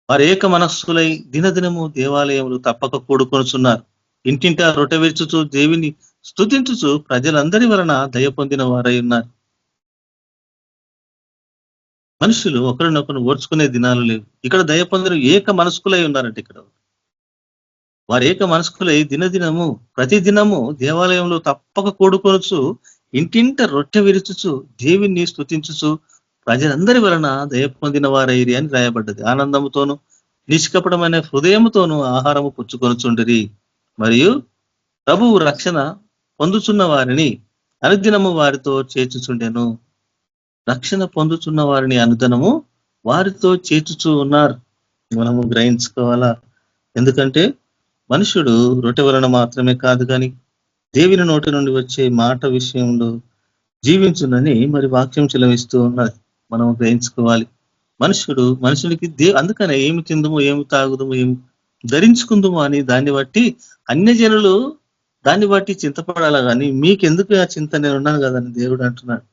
వారు ఏక మనస్సులై దినదినము దేవాలయములు తప్పక కూడుకొనుచున్నారు, ఇంటింటా రొట్టె విరుచుచు దేవిని స్తుతించుచు ప్రజలందరి వలన దయ పొందిన వారై ఉన్నారు. మనుషులు ఒకరినొకరు ఓర్చుకునే దినాలు లేవు. ఇక్కడ దయ పొందిన ఏక మనస్కులై ఉన్నారంటే ఇక్కడ వారు ఏక మనస్కులై దినదినము ప్రతిదినము దేవాలయంలో తప్పక కూడుకొనుచు ఇంటింట రొట్టె విరుచుచు దేవిని స్తుతించుచు ప్రజలందరి వలన దయ పొందిన వారైరి అని రాయబడ్డది. ఆనందముతోను నిష్కపటమైన హృదయముతోను ఆహారము పుచ్చుకొనుచుండిరి, మరియు ప్రభువు రక్షణ పొందుచున్న వారిని అనుదినము వారితో చేర్చుచుండెను. రక్షణ పొందుతున్న వారిని అనుదినము వారితో చేర్చుచూ ఉన్నారు. మనము గ్రహించుకోవాలా. ఎందుకంటే మనుషుడు రొట్టె వలన మాత్రమే కాదు కానీ దేవుని నోటి నుండి వచ్చే మాట విషయంలో జీవించునని మరి వాక్యం చెలవిస్తూ ఉన్నది. మనం గ్రహించుకోవాలి. మనుషునికి అందుకనే ఏమి తిందుము, ఏమి తాగుదుము, ఏమి ధరించుకుందుము అని దాన్ని బట్టి అన్యజనులు దాన్ని బట్టి చింతపడాలా కానీ మీకెందుకు ఆ చింత, నేను ఉన్నాను కదని దేవుడు అంటున్నాడు.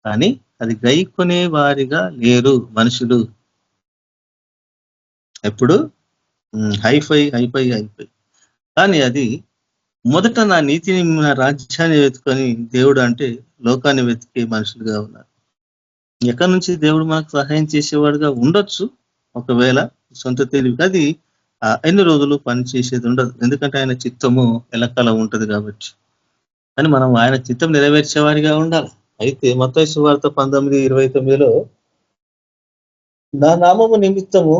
కానీ అది గైకొనే వారిగా లేరు మనుషులు. ఎప్పుడు హైఫై హైఫై హైఫై. కానీ అది మొదట నా నీతిని, నా రాజ్యాన్ని వెతుకొని దేవుడు అంటే లోకాన్ని వెతికే మనుషులుగా ఉన్నారు. ఎక్కడి నుంచి దేవుడు మనకు సహాయం చేసేవాడుగా ఉండొచ్చు, ఒకవేళ సొంత తెలివి, అది ఎన్ని రోజులు పని చేసేది ఉండదు. ఎందుకంటే ఆయన చిత్తము ఎల్లకాలం ఉంటది కాబట్టి. కానీ మనం ఆయన చిత్తం నెరవేర్చేవారిగా ఉండాలి. అయితే మత్తయి సువార్త 19:29లో నా నామము నిమిత్తము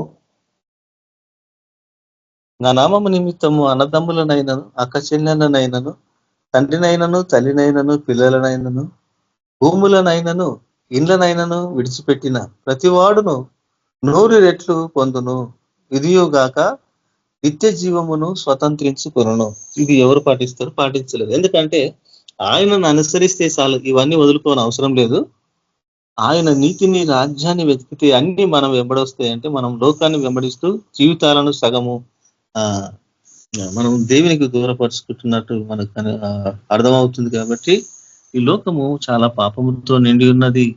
అన్నదమ్ములనైనను, అక్క చెల్లెలనైనను, తండ్రినైనను, తల్లినైనను, పిల్లలనైనను, భూములనైనను, ఇండ్లనైనను విడిచిపెట్టిన ప్రతివాడును 100 రెట్లు పొందును, ఇదియోగాక నిత్య జీవమును స్వతంత్రించుకొనును. ఇది ఎవరు పాటిస్తారు? పాటించలేదు. ఎందుకంటే ఆయనను అనుసరిస్తే చాలు, ఇవన్నీ వదులుకోని అవసరం లేదు. ఆయన నీతిని, రాజ్యాన్ని వెతికితే అన్ని మనం వెంబడొస్తాయి. అంటే మనం లోకాన్ని వెంబడిస్తూ జీవితాలను సగము మనం దేవునికి దూరపరుచుకుంటున్నట్టు మనకు అర్థమవుతుంది. కాబట్టి ఈ లోకము చాలా పాపముతో నిండి ఉన్నది.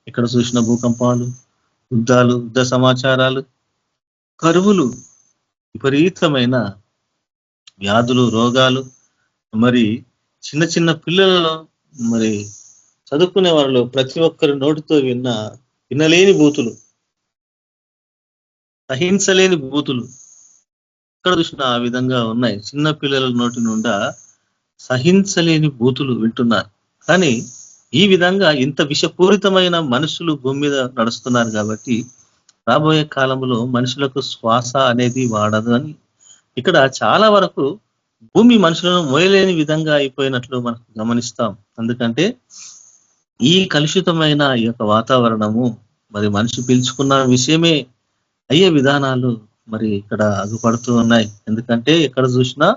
ఇక్కడ చూసిన భూకంపాలు, యుద్ధ సమాచారాలు, కరువులు, విపరీతమైన వ్యాధులు, రోగాలు, మరి చిన్న చిన్న పిల్లలలో, మరి చదువుకునే వాళ్ళు ప్రతి ఒక్కరి నోటితో వినలేని బూతులు, సహించలేని బూతులు ఎక్కడ చూసినా ఆ విధంగా ఉన్నాయి. చిన్న పిల్లల నోటి నుండా సహించలేని బూతులు వింటున్నారు. కానీ ఈ విధంగా ఇంత విషపూరితమైన మనుషులు భూమి మీద నడుస్తున్నారు కాబట్టి రాబోయే కాలంలో మనుషులకు శ్వాస అనేది వాడదు అని ఇక్కడ చాలా వరకు భూమి మనుషులను మోయలేని విధంగా అయిపోయినట్లు మనం గమనిస్తాం. ఎందుకంటే ఈ కలుషితమైన ఈ యొక్క వాతావరణము మరి మనిషి పీల్చుకున్న విషయమే అయ్యే విధానాలు మరి ఇక్కడ అగుపడుతూ ఉన్నాయి. ఎందుకంటే ఎక్కడ చూసినా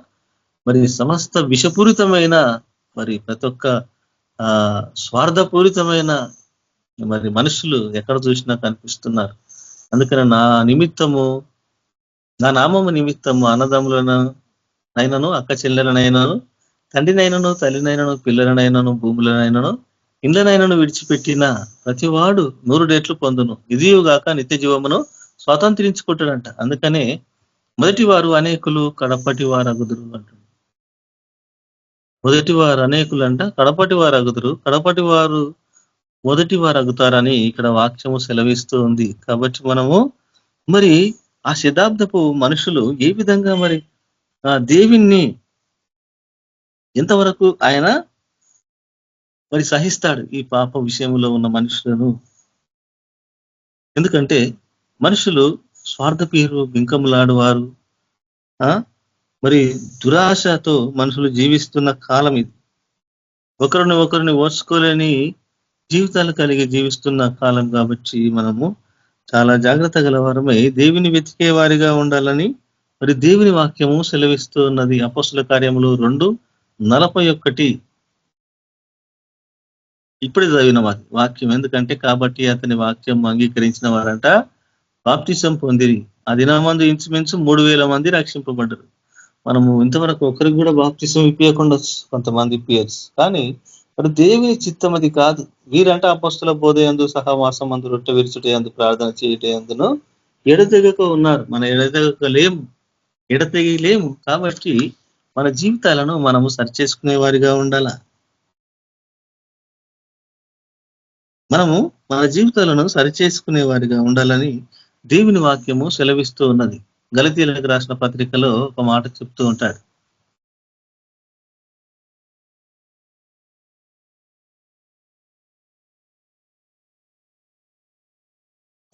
మరి సమస్త విషపూరితమైన మరి ప్రతి ఒక్క స్వార్థపూరితమైన మరి మనుషులు ఎక్కడ చూసినా కనిపిస్తున్నారు. అందుకని నా నిమిత్తము, నా నామము నిమిత్తము అన్నదమ్ములను నైనను, అక్క చెల్లెలనైనను, తండ్రినైనను, తల్లినైనను, పిల్లలనైనను, భూములనైనను, ఇండ్లనైనను విడిచిపెట్టిన ప్రతివాడు 100 రెట్లు పొందును, ఇదియుగాక నిత్య జీవమును స్వాతంత్రించుకుంటాడంట. అందుకనే మొదటి వారు అనేకులు, కడపటి వారు అగుదురు అంటాడు. మొదటి వారు అనేకులు అంట, కడపటి వారు అగుదురు, కడపటి వారు మొదటి వారు అగుతారని ఇక్కడ వాక్యము సెలవిస్తూ ఉంది. కాబట్టి మనము మరి ఆ శతాబ్దపు మనుషులు ఏ విధంగా మరి దేవుణ్ణి ఎంతవరకు ఆయన మరి సహిస్తాడు ఈ పాప విషయంలో ఉన్న మనుషులను. ఎందుకంటే మనుషులు స్వార్థపీరు, బింకములాడువారు, మరి దురాశతో మనుషులు జీవిస్తున్న కాలం ఇది. ఒకరిని ఓర్చుకోలేని జీవితాలు కలిగి జీవిస్తున్న కాలం కాబట్టి మనము చాలా జాగ్రత్త గలవారమై దేవుని వెతికే వారిగా ఉండాలని మరి దేవుని వాక్యము సెలవిస్తూ ఉన్నది. అపోస్తుల కార్యములు 2:41 ఇప్పుడే చదివిన వాక్యం. ఎందుకంటే కాబట్టి అతని వాక్యం అంగీకరించిన వారంట బాప్టిజం పొందిరి. ఆ దినమందు ఇంచుమించు 3000 మంది రక్షింపబడ్డారు. మనము ఇంతవరకు ఒకరికి కూడా బాప్టిజం ఇప్పియకుండా కొంతమంది ఇప్పియచ్చు, కానీ మరి దేవుని చిత్తం అది కాదు. వీరంట అపొస్తలుల బోధయందు, సహవాసమందు, రొట్టె విరుచుటయందు, ప్రార్థన చేయటయందును ఎడతెగక ఉన్నారు. మన ఎడతెగలేము. కాబట్టి మన జీవితాలను మనము సరిచేసుకునే వారిగా ఉండాలా. మనము మన జీవితాలను సరిచేసుకునే వారిగా ఉండాలని దేవుని వాక్యము సెలవిస్తూ ఉన్నది. గలతీయులకు రాసిన పత్రికలో ఒక మాట చెప్తూ ఉంటాడు.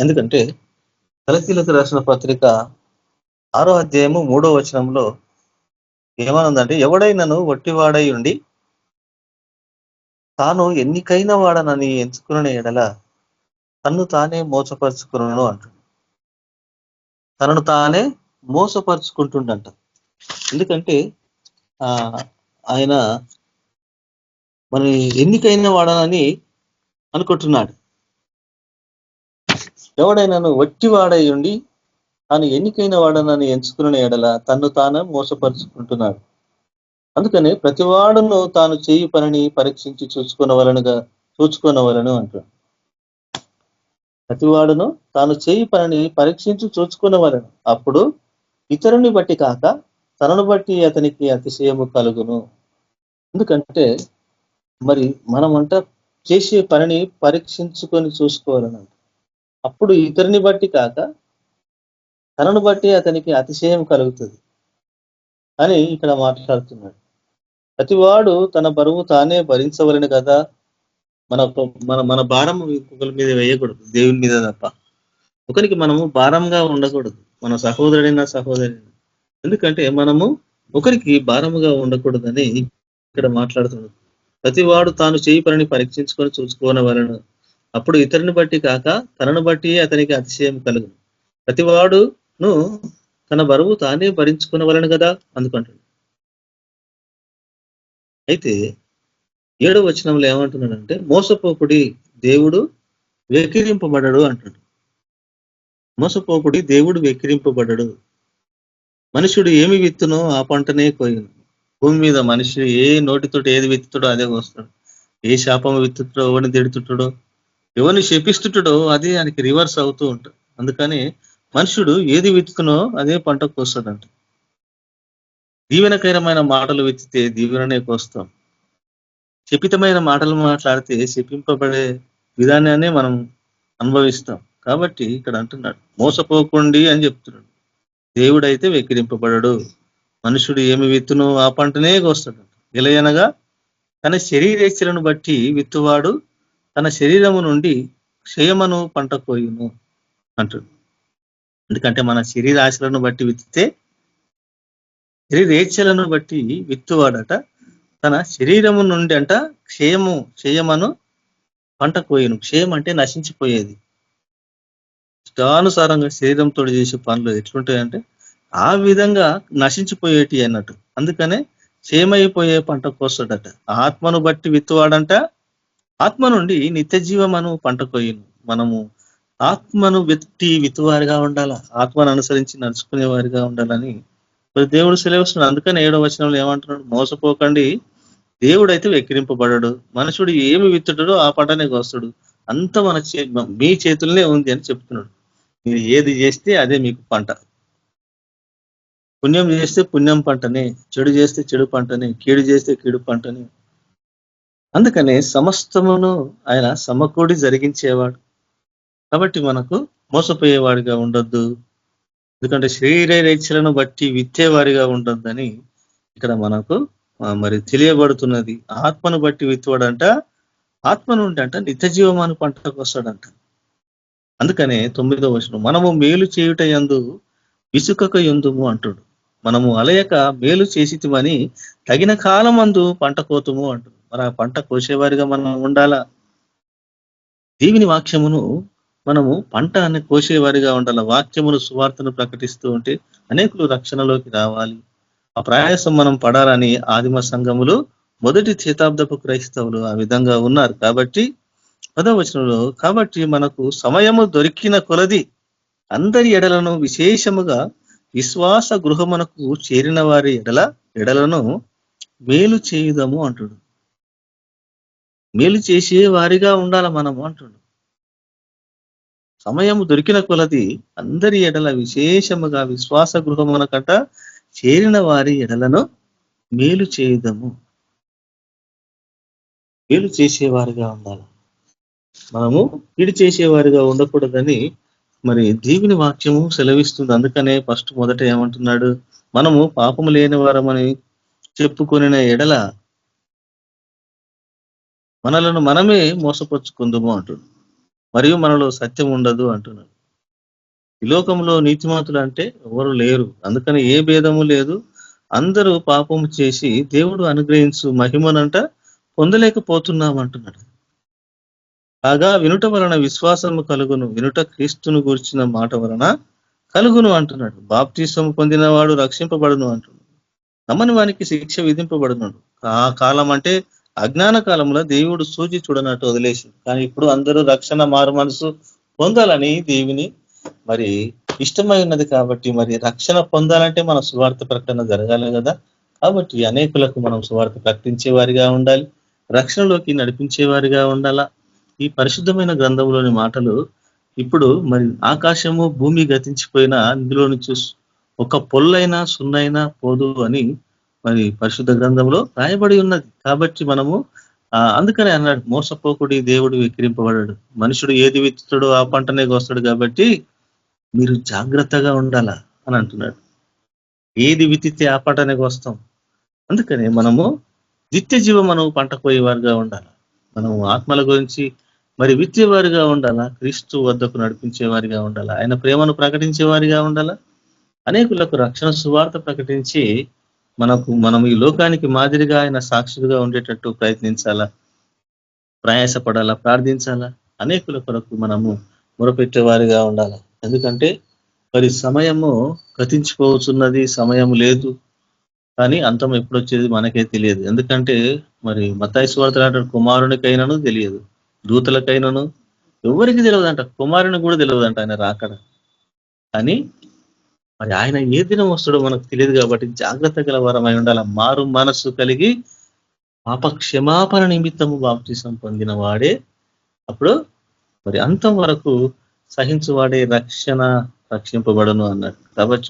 ఎందుకంటే గలతీయులకు రాసిన పత్రిక 6వ అధ్యాయము 3వ వచనంలో ఏమనుందంటే, ఎవడైనను వట్టివాడై ఉండి తాను ఎన్నికైన వాడనని ఎంచుకునే ఎడల తన్ను తానే మోసపరుచుకును అంటాడు. తనను తానే మోసపరుచుకుంటుండంట. ఎందుకంటే ఆయన మరి ఎన్నికైన వాడనని అనుకుంటున్నాడు. ఎవడైనాను వట్టివాడై ఉండి తాను ఎన్నికైన వాడనని ఎంచుకునే ఎడల తన్ను తానే మోసపరుచుకుంటున్నాడు. అందుకని ప్రతివాడును తాను చేయు పనిని పరీక్షించి చూచుకోనవలను అంటాడు. ప్రతివాడును తాను చేయు పనిని పరీక్షించి చూచుకోనవలను, అప్పుడు ఇతరుని బట్టి కాక తనను బట్టి అతనికి అతిశయము కలుగును. ఎందుకంటే మరి మనమంట చేసే పనిని పరీక్షించుకొని చూసుకోవాలనంట. అప్పుడు ఇతరుని బట్టి కాక తనను బట్టి అతనికి అతిశయం కలుగుతుంది అని ఇక్కడ మాట్లాడుతున్నాడు. ప్రతివాడు తన బరువు తానే భరించవలను కదా. మన భారం ఇంకొకరి మీద వేయకూడదు, దేవుని మీద తప్ప. ఒకరికి మనము భారంగా ఉండకూడదు, మన సహోదరుడైనా సహోదరైనా. ఎందుకంటే మనము ఒకరికి భారముగా ఉండకూడదని ఇక్కడ మాట్లాడుతున్నాడు. ప్రతివాడు తాను చేయి పనిని పరీక్షించుకొని చూసుకోనవలను, అప్పుడు ఇతరుని బట్టి కాక తనను బట్టి అతనికి అతిశయం కలుగు. ప్రతివాడును తన బరువు తానే భరించుకునవలను కదా అందుకుంటాడు. అయితే 7వ వచనంలో ఏమంటున్నాడంటే, మోసపోకుడి దేవుడు వెక్కిరింపబడడు అంటాడు. మోసపోకుడి దేవుడు వెక్కిరింపబడడు. మనుషుడు ఏమి విత్తునో ఆ పంటనే కోయును. భూమి మీద మనిషి ఏ నోటితోటి ఏది విత్తుతాడో అదే కోస్తాడు. ఏ శాపం విత్తుతాడో, ఎవరిని తిడుతుంటాడో, ఎవరిని శపిస్తుంటాడో అదే ఆయనకి రివర్స్ అవుతూ ఉంటాడు. అందుకని మనుషుడు ఏది విత్తునో అదే పంట కోస్తాడంట. దీవెనకరమైన మాటలు విత్తితే దీవెననే కోస్తాం. శపితమైన మాటలు మాట్లాడితే శపింపబడే విధానాన్ని మనం అనుభవిస్తాం. కాబట్టి ఇక్కడ అంటున్నాడు మోసపోకండి అని చెప్తున్నాడు. దేవుడైతే వెక్కిరింపబడడు. మనుషుడు ఏమి విత్తునో ఆ పంటనే కోస్తాడు. ఎలయనగా తన శరీరేచ్ఛలను బట్టి విత్తువాడు తన శరీరము నుండి క్షయమను పంట కోయును అంటాడు. ఎందుకంటే మన శరీరాశలను బట్టి విత్తితే, శరీరేచ్ఛలను బట్టి విత్తువాడట తన శరీరము నుండి అంట క్షయమను పంట కోయును. క్షయం అంటే నశించిపోయేది. ఇష్టానుసారంగా శరీరంతో చేసే పనులు ఎట్లుంటాయంటే ఆ విధంగా నశించిపోయేటి అన్నట్టు. అందుకనే క్షేమైపోయే పంట కోస్తాడట. ఆత్మను బట్టి విత్తువాడంట ఆత్మ నుండి నిత్య జీవమను పంట కొయ్యను. మనము ఆత్మను వెత్తి విత్తువారిగా ఉండాలా, ఆత్మను అనుసరించి నడుచుకునే వారిగా ఉండాలని మరి దేవుడు సెలవిస్తున్నాడు. అందుకని 7వ వచనంలో ఏమంటున్నాడు? మోసపోకండి, దేవుడైతే వెక్కిరింపబడడు. మనుషుడు ఏమి విత్తుడో ఆ పంటనే కోస్తాడు. అంత మీ చేతుల్లోనే ఉంది అని చెప్తున్నాడు. మీరు ఏది చేస్తే అదే మీకు పంట. పుణ్యం చేస్తే పుణ్యం పంటనే, చెడు చేస్తే చెడు పంటనే, కీడు చేస్తే కీడు పంటనే. అందుకనే సమస్తమును ఆయన సమకూడి జరిగించేవాడు. కాబట్టి మనకు మోసపోయేవాడిగా ఉండొద్దు. ఎందుకంటే శరీరేచ్ఛలను బట్టి విత్తేవారిగా ఉండొద్దని ఇక్కడ మనకు మరి తెలియబడుతున్నది. ఆత్మను బట్టి విత్తువాడంట, ఆత్మ నుండి అంట నిత్య జీవమాను పంటకు వస్తాడంట. అందుకనే 9వ వచనం, మనము మేలు చేయుట యందు విసుకక యందుము అంటాడు. మనము అలయక మేలు చేసితిమని తగిన కాలమందు పంట కోతుము అంటాడు. మరి ఆ పంట కోసేవారిగా మనం ఉండాలా. దేవుని వాక్యమును మనము పంట అని కోసేవారిగా ఉండాలి. వాక్యమును సువార్తను ప్రకటిస్తూ ఉంటే అనేకులు రక్షణలోకి రావాలి. ఆ ప్రయాసం మనం పడాలని ఆదిమ సంఘములు మొదటి శతాబ్దపు క్రైస్తవులు ఆ విధంగా ఉన్నారు. కాబట్టి 10వ వచనంలో, కాబట్టి మనకు సమయము దొరికిన కొలది అందరి ఎడలను విశేషముగా విశ్వాస గృహమునకు చేరిన వారి ఎడలను మేలు చేయుదము అంటుడు. మేలు చేసే వారిగా ఉండాల మనము అంటుడు. సమయము దొరికిన కొలది అందరి ఎడల విశేషముగా విశ్వాస గృహమునకట చేరిన వారి ఎడలను మేలు చేయుదము. మేలు చేసేవారిగా ఉండాలి. మనము కీడు చేసేవారిగా ఉండకూడదని మరి దేవుని వాక్యము సెలవిస్తుంది. అందుకనే మొదట ఏమంటున్నాడు? మనము పాపము లేని వారమని చెప్పుకొనిన ఎడల మనలను మనమే మోసపరుచుకుందాము అంటున్నాడు. మరియు మనలో సత్యం ఉండదు అంటున్నాడు. ఈ లోకంలో నీతిమంతులు అంటే ఎవరు లేరు. అందుకని ఏ భేదము లేదు. అందరూ పాపము చేసి దేవుడు అనుగ్రహించు మహిమనంట పొందలేకపోతున్నాం అంటున్నాడు. కాగా వినుట వలన విశ్వాసము కలుగును, వినుట క్రీస్తును గూర్చిన మాట వలన కలుగును అంటున్నాడు. బాప్తిస్మము పొందినవాడు రక్షింపబడును అంటున్నాడు. నమ్మని వానికి శిక్ష విధింపబడున్నాడు. ఆ కాలం అంటే అజ్ఞాన కాలంలో దేవుడు సూచి చూడనట్టు వదిలేసి, కానీ ఇప్పుడు అందరూ రక్షణ మారు మనసు పొందాలని దేవుని మరి ఇష్టమై ఉన్నది. కాబట్టి మరి రక్షణ పొందాలంటే మన సువార్త ప్రకటన జరగాలి కదా. కాబట్టి అనేకులకు మనం సువార్త ప్రకటించే వారిగా ఉండాలి, రక్షణలోకి నడిపించే వారిగా ఉండాలా. ఈ పరిశుద్ధమైన గ్రంథంలోని మాటలు ఇప్పుడు మరి ఆకాశము భూమి గతించిపోయినా ఇందులో నుంచి ఒక పొల్లైనా సున్నైనా పోదు అని మరి పరిశుద్ధ గ్రంథంలో రాయబడి ఉన్నది. కాబట్టి మనము అందుకనే అన్నాడు, మోసపోకుడి, దేవుడు విక్రింపబడాడు. మనుషుడు ఏది విత్తుతాడో ఆ పంటనే కోస్తాడు. కాబట్టి మీరు జాగ్రత్తగా ఉండాలా అని అంటున్నాడు. ఏది విత్తితే ఆ పంటనే కోస్తాం. అందుకనే మనము నిత్య జీవం మనం పంట కోయేవారుగా ఉండాలి. మనము ఆత్మల గురించి మరి విత్తేవారిగా ఉండాలా, క్రీస్తు వద్దకు నడిపించేవారిగా ఉండాలా, ఆయన ప్రేమను ప్రకటించేవారిగా ఉండాలా, అనేకులకు రక్షణ సువార్త ప్రకటించి మనం ఈ లోకానికి మాదిరిగా ఆయన సాక్షులుగా ఉండేటట్టు ప్రయత్నించాలా, ప్రయాసపడాలా, ప్రార్థించాలా, అనేకుల కొరకు మనము మొరపెట్టేవారిగా ఉండాలా. ఎందుకంటే మరి సమయము గతించిపోతున్నది, సమయం లేదు. కానీ అంతం ఎప్పుడొచ్చేది మనకే తెలియదు. ఎందుకంటే మరి మత్తయి సువార్తలో అంటాడు, కుమారునికైనాను తెలియదు, దూతలకైనాను ఎవరికి తెలియదంట, కుమారుని కూడా తెలియదంట ఆయన రాకడ. కానీ మరి ఆయన ఏ దినం వస్తాడో మనకు తెలియదు. కాబట్టి జాగ్రత్త గల వారమై ఉండాల. మారు మనస్సు కలిగి పాప క్షమాపణ నిమిత్తము బాప్తిసం పొందిన వాడే అప్పుడు మరి అంతం వరకు సహించువాడే రక్షింపబడను అన్నాడు. కాబట్టి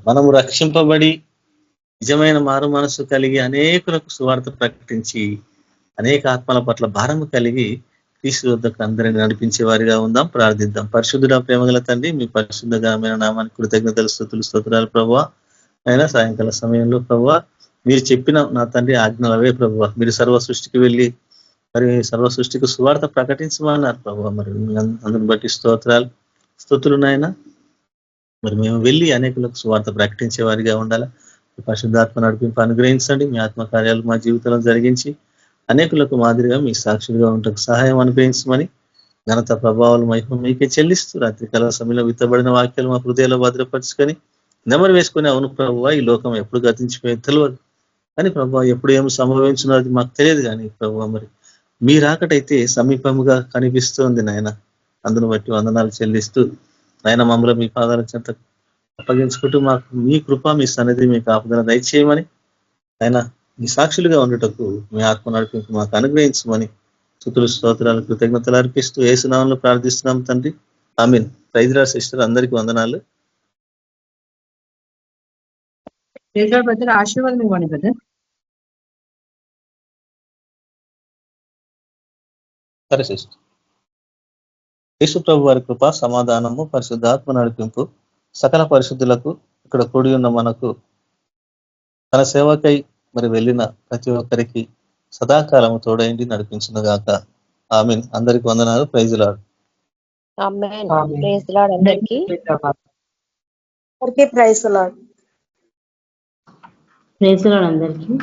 మనము రక్షింపబడి నిజమైన మారు మనస్సు కలిగి అనేకులకు సువార్త ప్రకటించి అనేక ఆత్మల పట్ల భారము కలిగి క్రీస్తు వద్దకు అందరిని నడిపించే వారిగా ఉందాం. ప్రార్థిద్దాం. పరిశుద్ధుడ ప్రేమగల తండ్రి, మీ పరిశుద్ధమైన నామానికి కృతజ్ఞతలు స్తోత్రాలు ప్రభువా. అయినా సాయంకాల సమయంలో ప్రభువా మీరు చెప్పిన నా తండ్రి ఆజ్ఞలవే ప్రభువా. మీరు సర్వ సృష్టికి వెళ్ళి మరి సర్వ సృష్టికి సువార్త ప్రకటించమన్నారు ప్రభువా. మరి అందరిని బట్టి స్తోత్రులు నాయన. మరి మేము వెళ్ళి అనేకులకు సువార్త ప్రకటించే వారిగా ఉండాలా. పరిశుద్ధాత్మ నడిపింపు అనుగ్రహించండి. మీ ఆత్మ కార్యాలు మా జీవితంలో జరిగించి అనేకులకు మాదిరిగా మీ సాక్షులుగా ఉండటకు సహాయం అనుగ్రహించమని ఘనత ప్రభావాలు మహిమ మీకే చెల్లిస్తూ రాత్రికాల సమయంలో విత్తబడిన వాక్యాలు మా హృదయాల్లో భద్రపరుచుకొని నెమరు వేసుకొని అవును ప్రభువా ఈ లోకం ఎప్పుడు గతించిపోయింది తెలియదు కానీ ప్రభావ ఎప్పుడు ఏమి సంభవించినది మాకు తెలియదు కానీ ప్రభావ మరి మీ రాకటైతే సమీపముగా కనిపిస్తుంది నాయన. అందును బట్టి వందనాలు చెల్లిస్తూ నాయన మమ్మల్ని మీ పాదాల చెంత అప్పగించుకుంటూ మాకు మీ కృప మీ సన్నిధి మీ కాపుదల దయచేయమని ఆయన మీ సాక్షులుగా ఉండటకు మీ ఆత్మ నడిపింపు మాకు అనుగ్రహించమని స్తుతులు స్తోత్రాలు కృతజ్ఞతలు అర్పిస్తూ యేసునామములో ప్రార్థిస్తున్నాం తండ్రి. ఆమేన్. ప్రైజ్ లార్డ్ సిస్టర్, అందరికీ వందనాలు. ప్రైజ్ లార్డ్ బ్రదర్, ఆశీర్వాదం ఇవ్వండి బ్రదర్. సరే సిస్టర్. యేసు ప్రభు వారి కృప సమాధానము పరిశుద్ధాత్మ నడిపింపు సకల పరిశుద్ధులకు ఇక్కడ కూడి ఉన్న మనకు తన సేవకై మరి వెళ్ళిన ప్రతి ఒక్కరికి సదాకాలము తోడైంది నడిపించిన గాక. ఆమేన్. అందరికి వందనాలు. Praise Lord. Amen. Praise Lord అందరికీ. Praise Lord. ప్రైజ్ లార్డ్ అందరికీ.